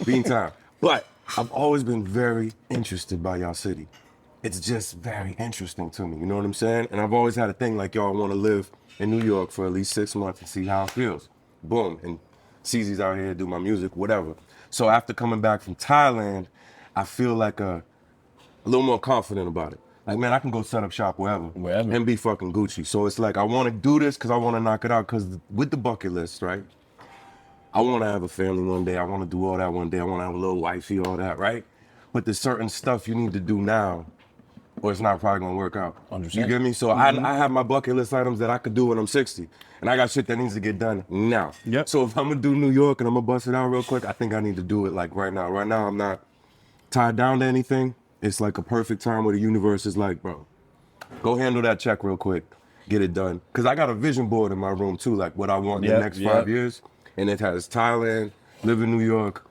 bean time. But I've always been very interested by y'all city. It's just very interesting to me. You know what I'm saying? And I've always had a thing like, y'all want to live in New York for at least 6 months and see how it feels. Boom. And CZ's out here, do my music, whatever. So after coming back from Thailand, I feel like a little more confident about it. Like, man, I can go set up shop wherever Wherever. and be fucking Gucci. So it's like, I want to do this because I want to knock it out. Because with the bucket list, right? I want to have a family one day. I want to do all that one day. I want to have a little wifey, all that, right? But there's certain stuff you need to do now or it's not probably going to work out. 100%. You get me? So I have my bucket list items that I could do when I'm 60. And I got shit that needs to get done now. Yep. So if I'm going to do New York and I'm going to bust it out real quick, I think I need to do it like right now. Right now, I'm not tied down to anything. It's like a perfect time where the universe is like, bro, go handle that check real quick. Get it done. Because I got a vision board in my room too, like what I want in the next 5 years. And it has Thailand, live in New York.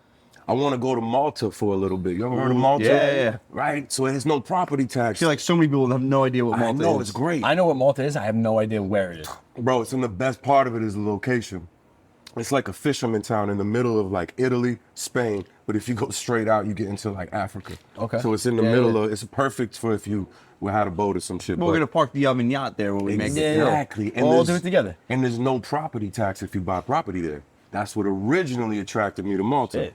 I want to go to Malta for a little bit. You ever heard of Malta? Yeah. Right? So there's no property I tax. feel like so many people have no idea what I Malta know, is. it's great. I know what Malta is. I have no idea where it is. Bro, it's in the best part of it is the location. It's like a fisherman town in the middle of like Italy, Spain. But if you go straight out, you get into like Africa. Okay. So it's in the middle of, it's perfect for if you had a boat or some shit. We're going to park the yacht there when we make it. Exactly. And We'll all do there's- it together. And there's no property tax if you buy property there. That's what originally attracted me to Malta. Yeah.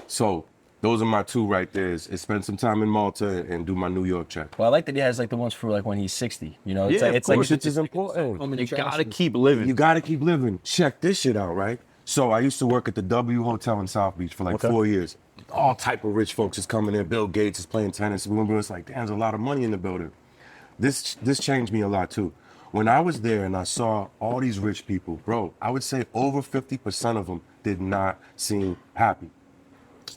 So those are my two right there. Is spend some time in Malta and do my New York check. Well, I like that he has like the ones for like when he's 60. You know, it's Yeah, like, of it's like course. Which is important. You got to keep living. You gotta keep living. Check this shit out, right? So I used to work at the W Hotel in South Beach for like 4 years. All type of rich folks is coming in. Bill Gates is playing tennis. It's like, damn, there's a lot of money in the building. This changed me a lot too. When I was there and I saw all these rich people, bro, I would say over 50% of them did not seem happy.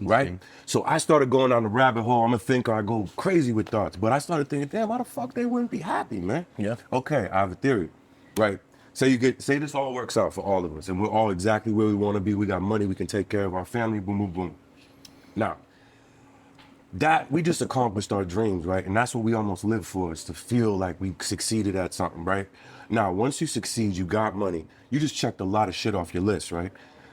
Right? So I started going down the rabbit hole. I'm a thinker. I go crazy with thoughts. But I started thinking, damn, how the fuck they wouldn't be happy, man? Yeah. Okay, I have a theory. Right? Say this all works out for all of us and we're all exactly where we want to be. We got money. We can take care of our family. Boom, boom, boom. Now, that we just accomplished our dreams, right? And that's what we almost live for, is to feel like we succeeded at something, right? Now, once you succeed, you got money. You just checked a lot of shit off your list, right?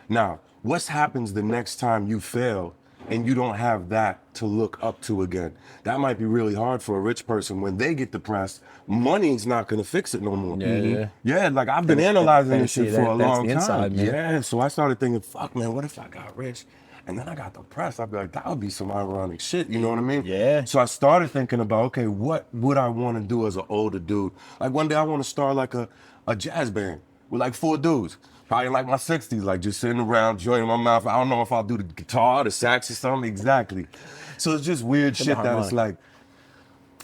Now, what happens the next time you fail and you don't have that to look up to again? That might be really hard for a rich person. When they get depressed, money's not gonna fix it no more. Yeah, like I've been analyzing this shit for a long the time. inside, man. Yeah, so I started thinking, fuck, man, what if I got rich? And then I got depressed. I'd be like, that would be some ironic shit, you know what I mean? Yeah. So I started thinking about, okay, what would I want to do as an older dude? Like one day I want to start like a jazz band with like 4 dudes. Probably in like my 60s, like just sitting around, joining my mouth. I don't know if I'll do the guitar, the sax or something, exactly. So it's just weird shit that it's like,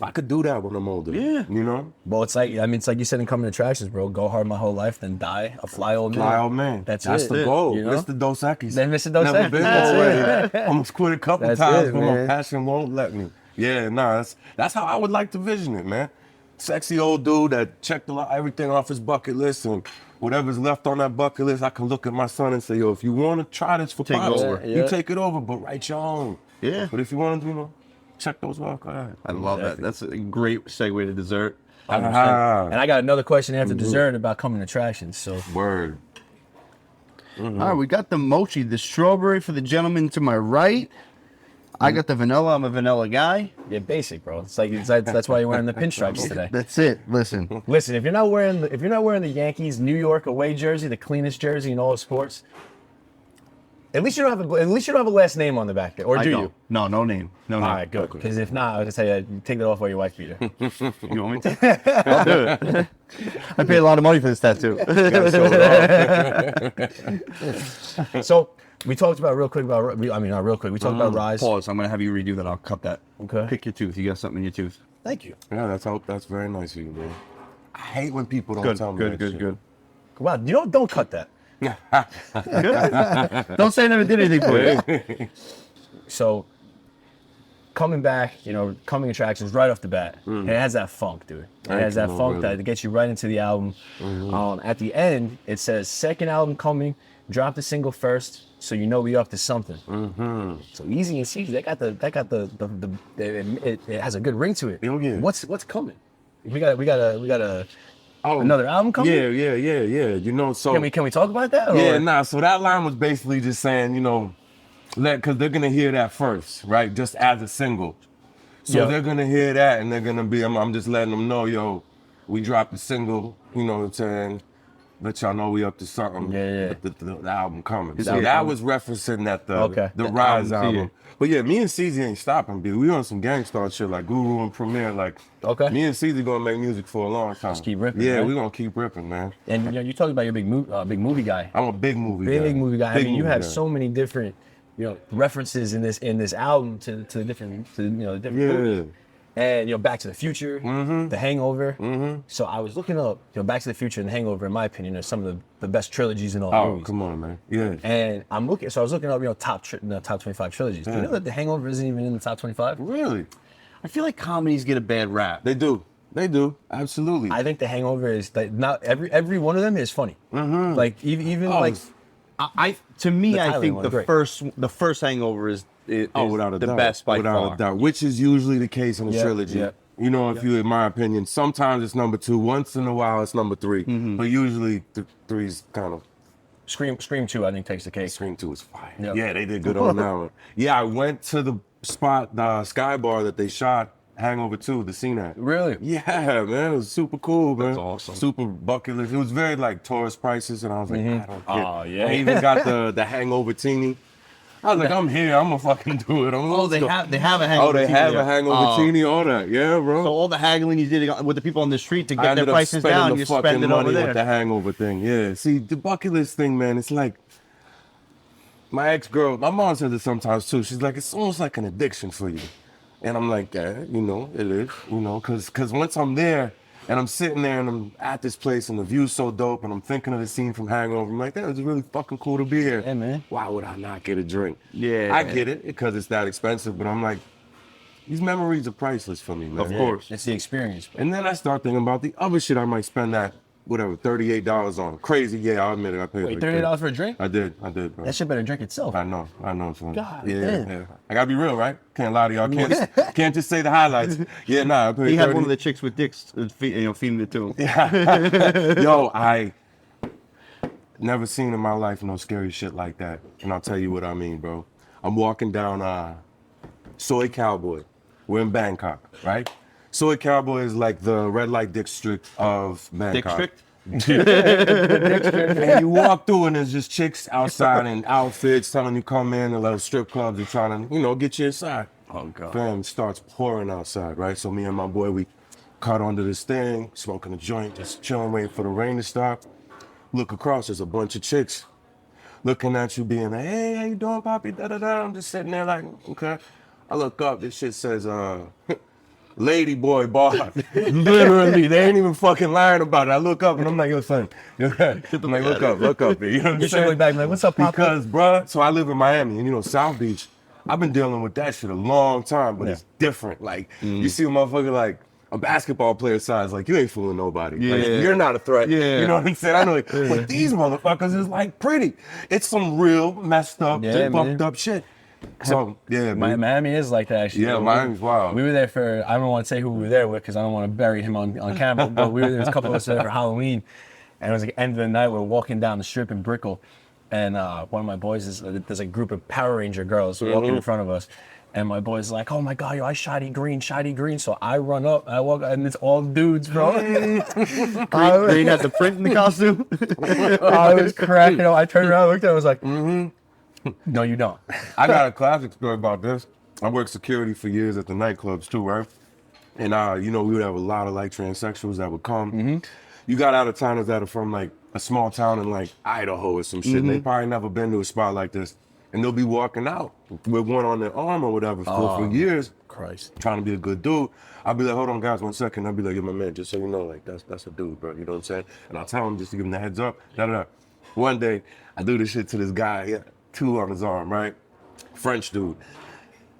I could do that when I'm older. Yeah. You know? Well, it's like it's like you said in Coming Attractions, bro. Go hard my whole life, then die a fly old man. Fly old man. That's the it, goal. you know? Mr. Dos Equis. Then Mr. Dos Never Equis. been That's already. it. Almost quit a couple That's times, it, but my man. passion won't let me. Yeah, nah, that's how I would like to vision it, man. Sexy old dude that checked everything off his bucket list, and whatever's left on that bucket list, I can look at my son and say, yo, if you want to try this for Take pops, over. you take it over, but write your own. Yeah. But if you want to, check those off. Go ahead. I love that. That's a great segue to dessert. And I got another question after dessert about Coming Attractions. So Word. All right, we got the mochi, the strawberry for the gentleman to my right. I got the vanilla. I'm a vanilla guy. yeah, basic, bro. It's like that's why you're wearing the pinstripes today. That's it. Listen, Listen, if you're not wearing the Yankees New York away jersey, the cleanest jersey in all of sports, at least you don't have a last name on the back there, or I do don't. you? No, no name. No name. All right, good. Because if not, I was gonna tell you, take that off while your wife beat her. You want me to? I'll do it. I paid a lot of money for this tattoo. So we talked about real quick about. We talked about R.I.S.E. Pause. I'm gonna have you redo that. I'll cut that. Okay. Pick your tooth. You got something in your tooth. Thank you. Yeah, that's very nice of you, man. I hate when people don't tell me that shit. Good. Wow, don't cut that. Don't say I never did anything for you. So coming back, Coming Attractions right off the bat, and it has that funk, dude. It has that funk that gets you right into the album. At the end, it says second album coming, drop the single first, so you know we up to something. So Eazy and Eazy, it has a good ring to it. Oh, yeah. What's coming? We got another album coming. Yeah. So Can we talk about that? yeah, or- nah. So that line was basically just saying, because they're gonna hear that first, right? Just as a single. So Yeah. they're gonna hear that, and they're gonna be. I'm just letting them know, yo, we dropped the single. You know what I'm saying? let y'all know we up to something. Yeah. The album coming. His So that album. was referencing that the The R.I.S.E. album, album. But yeah, me and Eazy ain't stopping, B. We on some gangsta shit like Guru and Premier. Like, Okay. me and Eazy gonna make music for a long time. Just keep ripping, Yeah, right? we gonna keep ripping, man. And you know, you talked about your big movie guy. I'm a big movie guy. Big movie guy. I mean, you movie have guy. so many different, references in this album to the different different movies. And Back to the Future, The Hangover. So I was looking up, Back to the Future and The Hangover, in my opinion, are some of the best trilogies in all Oh, movies. come on, man. Yeah. And I was looking up, top 25 trilogies. Do you know that The Hangover isn't even in the top 25? Really? I feel like comedies get a bad rap. They do. They do. Absolutely. I think The Hangover is like not every one of them is funny. Like even Oh, like To me, The I Thailand think one, the great. first Hangover is without a the doubt. best by without far. a doubt, which is usually the case in a Yeah, trilogy. yeah. If you, in my opinion, sometimes it's number 2. Once in a while, it's number 3. But usually, three's kind of. Scream 2, I think, takes the cake. Scream 2 is fire. Yep. Yeah, they did good on that one. Yeah, I went to the spot, the Sky Bar that they shot Hangover 2, the scene at. Really? Yeah, man, it was super cool, man. That's awesome. Super bucket list. It was very like tourist prices, and I was like, I don't care. Oh, yeah. I even got the Hangover teenie. I was like, I'm here. I'm gonna fucking do it. Oh, they have a hangover. They have there. a Hangover teenie. All that, yeah, bro. So all the haggling you did with the people on the street to I get ended their up prices spending down, the you fucking spend it over money there. with the Hangover thing. Yeah. See, the bucket list thing, man. It's like my ex-girl. My mom says it sometimes too. She's like, it's almost like an addiction for you. And I'm like, yeah, it is. Because once I'm there and I'm sitting there and I'm at this place and the view's so dope and I'm thinking of the scene from Hangover, I'm like, that was really fucking cool to be here. Yeah, man. Why would I not get a drink? Yeah. I get it because it's that expensive, but I'm like, these memories are priceless for me, man. Of course. It's the experience. And then I start thinking about the other shit I might spend that, $38 on. Crazy, yeah, I'll admit it. I paid Wait, like $38 for a drink? I did, bro. That shit better drink itself. I know, son. God yeah, damn. yeah. I gotta be real, right? Can't lie to y'all. Can't just say the highlights. Yeah, nah. I paid He had 30. one of the chicks with dicks, feeding it to him. Yo, I never seen in my life no scary shit like that. And I'll tell you what I mean, bro. I'm walking down Soy Cowboy. We're in Bangkok, right? Soy Cowboy is like the red light district of Bangkok. District? And you walk through and there's just chicks outside in outfits telling you come in, and little strip clubs are trying to, get you inside. Oh, God. Fam, it starts pouring outside, right? So me and my boy, we caught onto this thing, smoking a joint, just chilling, waiting for the rain to stop. Look across, there's a bunch of chicks looking at you being like, hey, how you doing, Poppy? Da-da-da. I'm just sitting there like, okay. I look up, this shit says, Lady Boy Bar. Literally, they ain't even fucking lying about it. I look up and I'm like, yo, son, I'm like, look up, man. You know what I'm You should saying? look back like, what's up, Papa? Because, bruh, so I live in Miami, and South Beach, I've been dealing with that shit a long time, but it's different. Like, you see a motherfucker like a basketball player size, like, you ain't fooling nobody. Like, Yeah. you're not a threat. Yeah. You know what I'm saying? I know, like, but these motherfuckers is like pretty. It's some real messed up, Yeah, fucked man. up shit. So, yeah, man. Miami is like that, actually. Yeah, Miami's wild. We were there for, I don't want to say who we were there with because I don't want to bury him on camera, but there was a couple of us there for Halloween. And it was like end of the night, we're walking down the strip in Brickell. And one of my boys there's a group of Power Ranger girls walking in front of us. And my boy's like, oh my God, yo, I shotty green. So I run up, I walk, and it's all dudes, bro. Green had the print in the costume. I was cracking up. I turned around, looked at it, I was like, no, you don't. I got a classic story about this. I worked security for years at the nightclubs too, right? And we would have a lot of like transsexuals that would come. You got out of towners that are from like a small town in like Idaho or some shit. And they probably never been to a spot like this. And they'll be walking out with one on their arm or whatever for years. Christ. Trying to be a good dude. I'll be like, hold on guys, 1 second. I'll be like, yeah, my man, just so you know, like that's a dude, bro. You know what I'm saying? And I'll tell him just to give him the heads up. One day, I do this shit to this guy. He had 2 on his arm, right? French dude.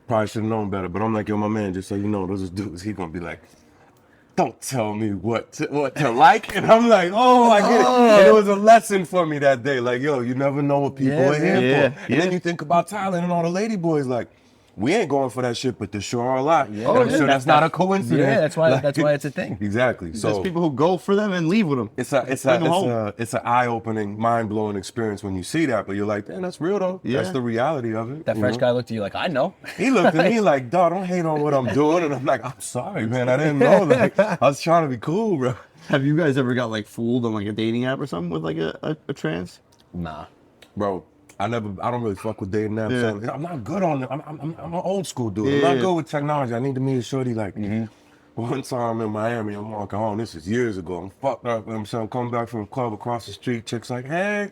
Probably should have known better, but I'm like, yo, my man, just so you know, those are dudes. He gonna be like, don't tell me what to like. And I'm like, oh, I get it. And it was a lesson for me that day. Like, yo, you never know what people are here for. And then you think about Thailand and all the lady boys, like, we ain't going for that shit, but there sure are a lot. Yeah. I'm sure that's not a coincidence. Yeah, that's why. Like, That's why it's a thing. Exactly. There's So people who go for them and leave with them. it's an eye-opening, mind-blowing experience when you see that. But you're like, damn, that's real though. Yeah. That's the reality of it. That you French know? guy looked at you like, I know. He looked at me like, dog, don't hate on what I'm doing. And I'm like, I'm sorry, man. I didn't know. Like, I was trying to be cool, bro. Have you guys ever got like fooled on like a dating app or something with like a trans? Nah. Bro, I don't really fuck with dating apps. Yeah. I'm not good on it. I'm an old school dude. Yeah. I'm not good with technology. I need to meet a shorty like one time in Miami. I'm walking home. This is years ago. I'm fucked up. I'm coming back from a club across the street. Chick's like, hey.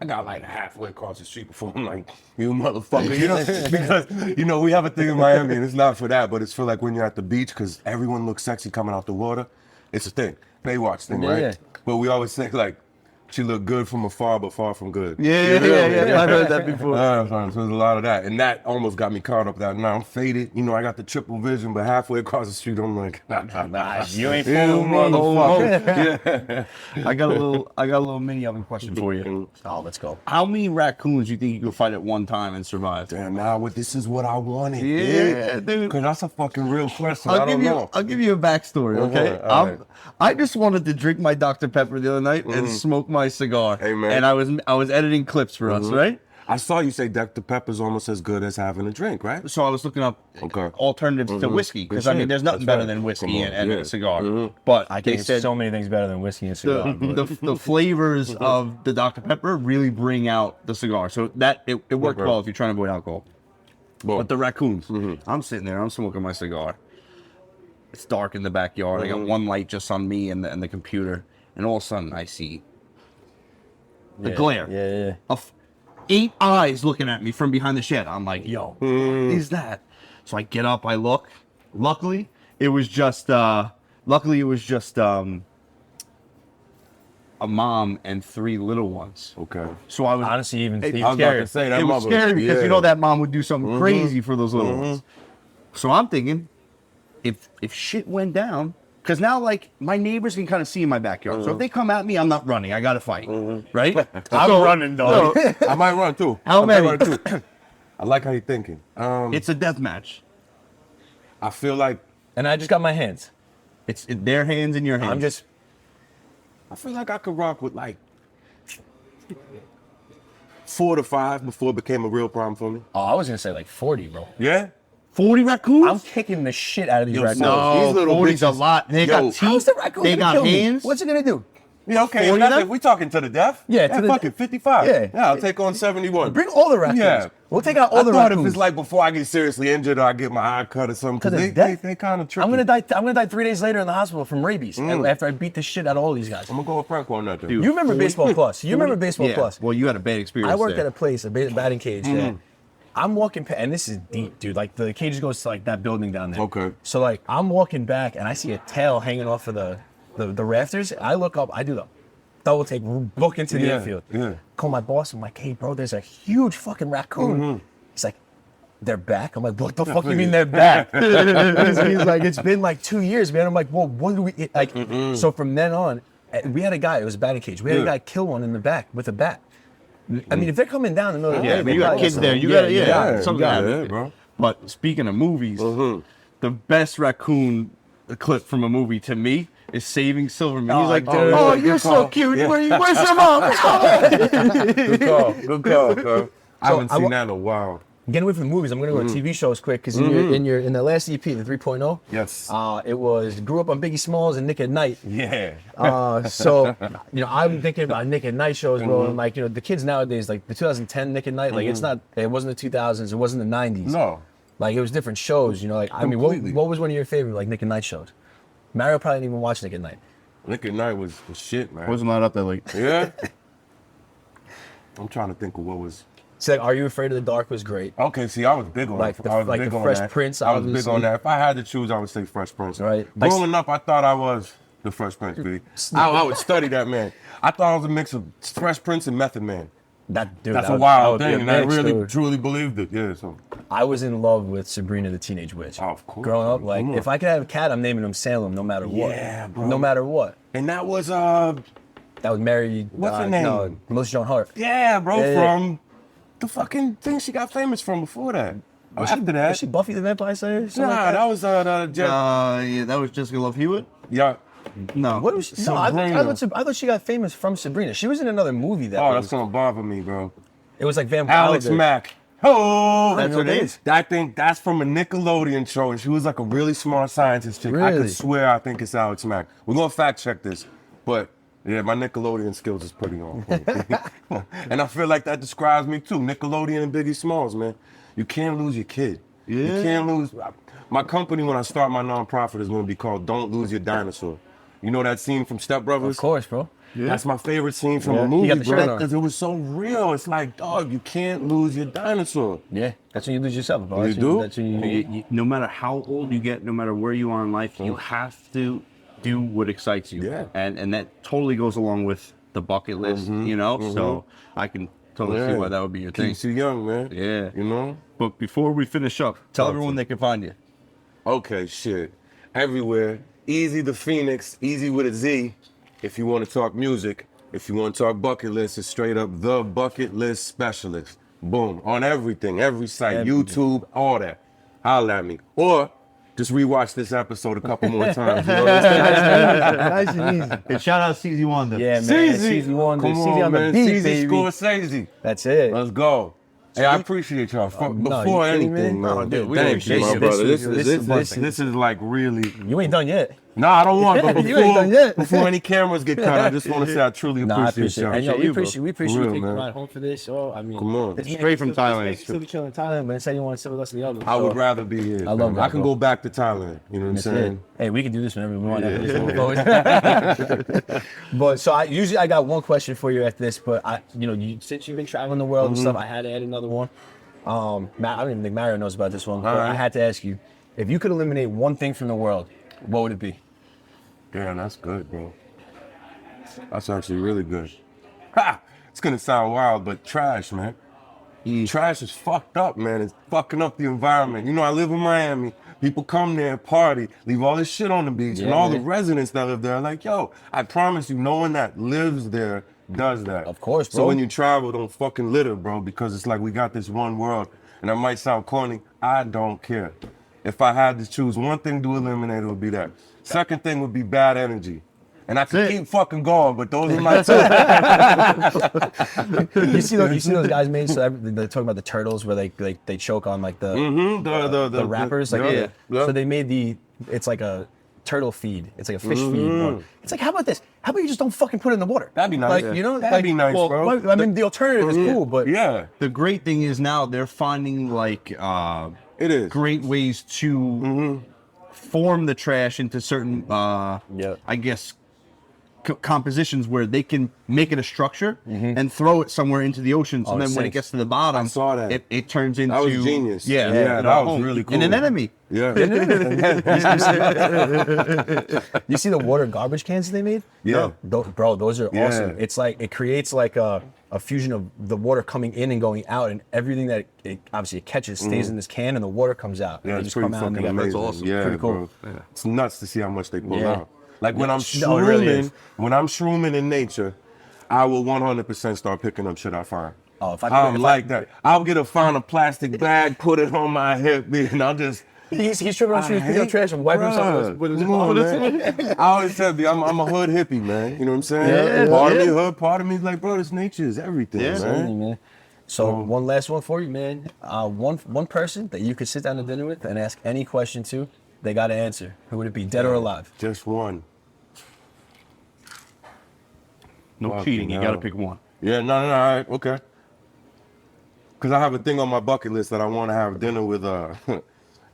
I got like halfway across the street before I'm like, you motherfucker, you know? Because, you know, we have a thing in Miami and it's not for that, but it's for like when you're at the beach because everyone looks sexy coming out the water. It's a thing. Baywatch thing, Yeah, right? yeah. But we always think like, she looked good from afar, but far from good. Yeah. I've heard that before. So there's a lot of that. And that almost got me caught up that now I'm faded. You know, I got the triple vision, but halfway across the street, I'm like, nah, You ain't you fooling me. motherfucker. Yeah. I got a little mini oven question for you. Oh, let's go. How many raccoons do you think you could fight at one time and survive? Damn, now this is what I wanted. Yeah, dude. Because that's a fucking real question. I don't know. I'll give you a backstory, okay? all right. I just wanted to drink my Dr. Pepper the other night and smoke my cigar. Hey, man. And I was editing clips for us, right? I saw you say Dr. Pepper's almost as good as having a drink, right? So I was looking up Okay. alternatives to whiskey because I mean, there's nothing That's better right. than whiskey Come on, and yeah. a cigar. But I they think said so many things better than whiskey and cigar. the flavors of the Dr. Pepper really bring out the cigar. So that it worked Okay. well if you're trying to avoid alcohol. Boom. But the raccoons, I'm sitting there, I'm smoking my cigar. It's dark in the backyard. I got one light just on me and the computer, and all of a sudden I see the glare. Yeah. Of 8 eyes looking at me from behind the shed. I'm like, yo, what is that? So I get up, I look. Luckily, it was just a mom and 3 little ones. Okay. So I was Honestly, even It- Steve I was about Carey. to say that it was mother- scary because yeah. you know that mom would do something crazy for those little ones. So I'm thinking, if shit went down, because now like my neighbors can kind of see in my backyard. So if they come at me, I'm not running. I gotta fight, right? I'm running, dog. I might run too. How I might many? run, too. I like how you're thinking. It's a death match. I feel like And I just got my hands. It's in their hands and your hands. I feel like I could rock with like 4 to 5 before it became a real problem for me. Oh, I was gonna say like 40, bro. Yeah. 40 raccoons. I'm kicking the shit out of these Yo, raccoons. no, These little 40's a bitches- lot. They Yo, got How's teeth. the raccoon They gonna got kill me? hands. What's it gonna do? Yeah, okay. 40 If we talking to the death, Yeah, to the fucking 55. Yeah. Yeah, I'll take on 71. Bring all the raccoons. Yeah. We'll take out all I the thought raccoons. if it's like before I get seriously injured or I get my eye cut or something, 'Cause because it's death. they kind of tricky. I'm gonna die 3 days later in the hospital from rabies after I beat the shit out of all these guys. I'm gonna go with Franco on that. Then. You remember Baseball Plus? You remember Baseball Yeah. Plus? Well, you had a bad experience. I worked there. at a place, a batting cage. That I'm walking past, and this is deep, dude. Like the cage goes to like that building down there. Okay. So like I'm walking back, and I see a tail hanging off of the rafters. I look up, I do the double take, book into the Yeah, infield. yeah. Call my boss. I'm like, hey, bro, there's a huge fucking raccoon. He's like, they're back. I'm like, what the fuck you mean they're back? he's like, it's been like 2 years, man. I'm like, well, when do we like? So from then on, we had a guy. It was a batting cage. We had a guy kill one in the back with a bat. I mean, if they're coming down in the middle of the Yeah, day, but you got probably kids something. there. You gotta, yeah, something you got happens. it, bro. But speaking of movies, the best raccoon clip from a movie to me is Saving Silverman. He's Oh, like, dude. "Oh, Good you're so call. cute. Yeah. Where's your mom?" Good call. Good call, bro. I haven't I seen wa- that in a while. Getting away from movies, I'm gonna go to TV shows quick because in the last EP, the 3.0, Yes. it was grew up on Biggie Smalls and Nick at Night. Yeah. So I'm thinking about Nick at Night shows, bro. And like the kids nowadays, like the 2010 Nick at Night, like it wasn't the 2000s, it wasn't the 90s. No. Like it was different shows, like I mean, Completely. what was one of your favorite like Nick at Night shows? Mario probably didn't even watch Nick at Night. Nick at Night was shit, man. Wasn't that up there like? Yeah. I'm trying to think of what was. So like, Are You Afraid of the Dark was great. Okay, see, I was big on Like that. the- I was like big the on Fresh that. Prince, I was big obviously. on that. If I had to choose, I would say Fresh Prince. Right. Like- Growing up, I thought I was the Fresh Prince, B. I would study that man. I thought I was a mix of Fresh Prince and Method Man. That's That's that a would wild be a thing, and I mix, really, dude. truly believed it. Yeah, so. I was in love with Sabrina the Teenage Witch. Oh, of course. Growing up, like Come on. if I could have a cat, I'm naming him Salem, no matter what. Yeah, bro. No matter what. And that was, That was Mary. What's her name? No, Melissa Joan Hart. yeah, bro, Yeah. from the fucking thing she got famous from before that. After that, Was she Buffy the Vampire Slayer? Something nah, like that was Yeah, that was Jessica Love Hewitt. yeah. No. What was she? No, Sabrina. I thought she got famous from Sabrina. She was in another movie that Oh, was, that's gonna bother me, bro. it was like vampire. Alex Mack. Oh, That's her name? I think that's from a Nickelodeon show, and she was like a really smart scientist chick. I Really? could swear I think it's Alex Mack. We're gonna fact check this, but yeah, my Nickelodeon skills is pretty on point. And I feel like that describes me too. Nickelodeon and Biggie Smalls, man. You can't lose your kid. You Yeah. can't lose. My company, when I start my nonprofit, is gonna be called "Don't Lose Your Dinosaur." You know that scene from Step Brothers? Of course, bro. That's my favorite scene from Yeah. a You movie, got the shirt bro, on. because it was so real. It's like, dog, you can't lose your dinosaur. Yeah, that's when you lose yourself, bro. You That's do? When, that's when No matter how old you get, no matter where you are in life, you have to do what excites you. Yeah. And that totally goes along with the bucket list, you know? So I can totally see why that would be your thing. Keeps you young, man. Yeah. You know? But before we finish up, tell everyone they can find you. Okay, shit. Everywhere. Easy the Phoenix, Easy with a Z. If you want to talk music, if you want to talk bucket list, it's straight up the bucket list specialist. Boom. On everything, every site, Everything. YouTube, all that. Holla at me. Or just rewatch this episode a couple more times. You know what I'm saying? Nice and easy. And shout out CZ Wonder. yeah, man. CZ. CZ Wonder. Come CZ on, on the man. beat, CZ baby. Scorsese. That's it. Let's go. Hey, I appreciate y'all. Before you kidding me? anything, man. Oh, dude, we Thank you, appreciate my you. brother. This is- This is like really. You ain't done yet. No, I don't want. But You ain't done yet. before any cameras get cut, I just want to say I truly Nah, I appreciate y'all. And yo, we you, bro. appreciate For you real, taking man. a ride home for this. Oh, I mean, Come on. Straight from Thailand. Still be chilling in Thailand, but say you want to sit with us in the other. I would rather be here. I love man. that, I can bro. go back to Thailand. You know what I'm That's saying? it. Hey, we can do this whenever we want. After this movie. But so I got one question for you after this. But since you've been traveling the world and stuff, I had to add another one. I don't even think Mario knows about this one. But right. I had to ask you, if you could eliminate one thing from the world, what would it be? Damn, that's good, bro. That's actually really good. Ha! It's gonna sound wild, but trash, man. Trash is fucked up, man. It's fucking up the environment. You know, I live in Miami. People come there, party, leave all this shit on the beach, and Yeah, all man. the residents that live there are like, yo, I promise you, no one that lives there does that. Of course, So bro. when you travel, don't fucking litter, bro, because it's like we got this one world. And that might sound corny. I don't care. If I had to choose one thing to eliminate, it would be that. Second thing would be bad energy. And I could That's it. keep fucking going, but those are my two. You see those guys made? So they're talking about the turtles where they choke on like the the wrappers. Like yeah. So they made it's like a turtle feed. It's like a fish feed one. It's like, how about this? How about you just don't fucking put it in the water? That'd be nice. Like, you know, That'd be nice, well, bro. I mean, the alternative is cool, but Yeah, The great thing is now they're finding like it is. great ways to form the trash into certain Yeah. I guess compositions where they can make it a structure and throw it somewhere into the ocean. So Oh, then when it sick. gets to the bottom, I saw that. It turns into That was genius. Yeah, Yeah, that was really And an cool. enemy. Yeah. you see the water garbage cans they made? Yeah. Bro, those are Yeah. awesome. It's like it creates like a fusion of the water coming in and going out, and everything that it obviously it catches stays in this can, and the water comes out. Yeah, and they it's just pretty come out and fucking they got- amazing. awesome. Yeah, Pretty cool. bro. It's nuts to see how much they pull Yeah. out. Like when I'm No, it really shrooming, is. when I'm shrooming in nature, I will 100% start picking up shit I find. Oh, if I'm like that. I'll find a plastic bag, put it on my hip, and I'll just. He's tripping on shoes, picking up trash, and wiping himself with his Come on, man. I always tell you, I'm a hood hippie, man. You know what I'm saying? Yeah, Part of yeah. me hood, part of me is like, bro, this nature is everything, man. So one last one for you, man. One person that you could sit down to dinner with and ask any question to, they got to answer. Who would it be, dead or alive? Just one. No Fucking cheating. You got to hell. pick one. Yeah, no, all right, okay. Because I have a thing on my bucket list that I want to have dinner with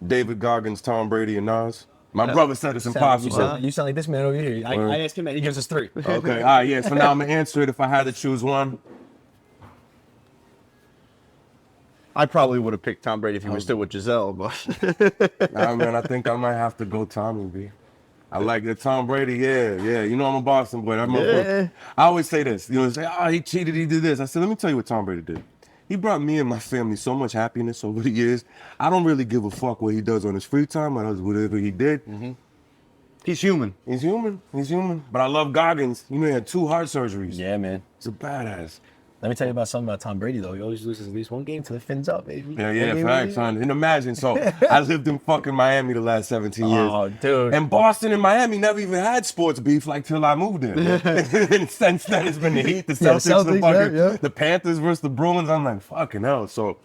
David Goggins, Tom Brady, and Nas. My brother said it's impossible. You sound like this man over here. I asked him, and he gives us 3. Okay, all right, yeah. So now I'm gonna answer it if I had to choose one. I probably would have picked Tom Brady if he was still with Giselle, but Nah, man, I think I might have to go Tommy B. I like the Tom Brady, yeah. You know I'm a Boston boy. I always say this. You know, say, he cheated, he did this. I said, let me tell you what Tom Brady did. He brought me and my family so much happiness over the years. I don't really give a fuck what he does on his free time or whatever he did. he's human. He's human. But I love Goggins. You know, he had 2 heart surgeries. Yeah, man. He's a badass. Let me tell you about something about Tom Brady though. He always loses at least one game till it fins up, baby. Yeah, One facts, game, son. And imagine, so I lived in fucking Miami the last 17 years. Oh, dude. And Boston and Miami never even had sports beef like till I moved there. And since then, it's been the Heat, the Yeah, the Celtics, the, Celtics, fucking, yeah. the Panthers versus the Bruins. I'm like, fucking hell. So,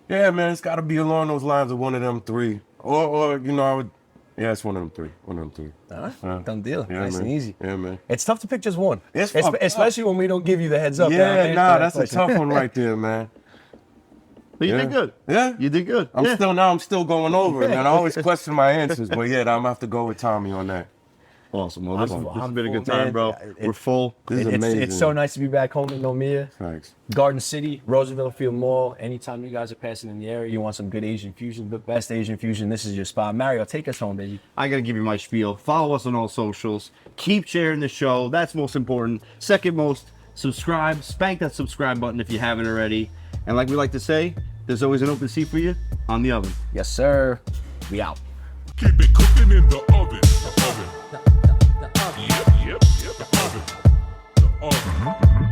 yeah, man, it's got to be along those lines of one of them three. Or you know, I would, yeah, it's one of them three. One of them three. Done deal. Yeah, Nice man. and easy. Yeah, man. It's tough to pick just one. It's fucked up. Especially when we don't give you the heads up. Yeah, nah, that's a tough one right there, man. But you Yeah. did good. Yeah? You did good. I'm Yeah. still going over it, man. I always question my answers, but yeah, I'm gonna have to go with Tommy on that. Awesome. Well, this has been a full, good time, man. bro. We're full. This is amazing. It's so nice to be back home in Nomia. Thanks. Garden City, Roosevelt Field Mall. Anytime you guys are passing in the area, you want some good Asian fusion, the best Asian fusion, this is your spot. Mario, take us home, baby. I gotta give you my spiel. Follow us on all socials. Keep sharing the show. That's most important. Second most, subscribe. Spank that subscribe button if you haven't already. And like we like to say, there's always an open seat for you on the oven. Yes, sir. We out. Keep it cooking in the oven. The oven. The oven. Yep, the oven. The oven.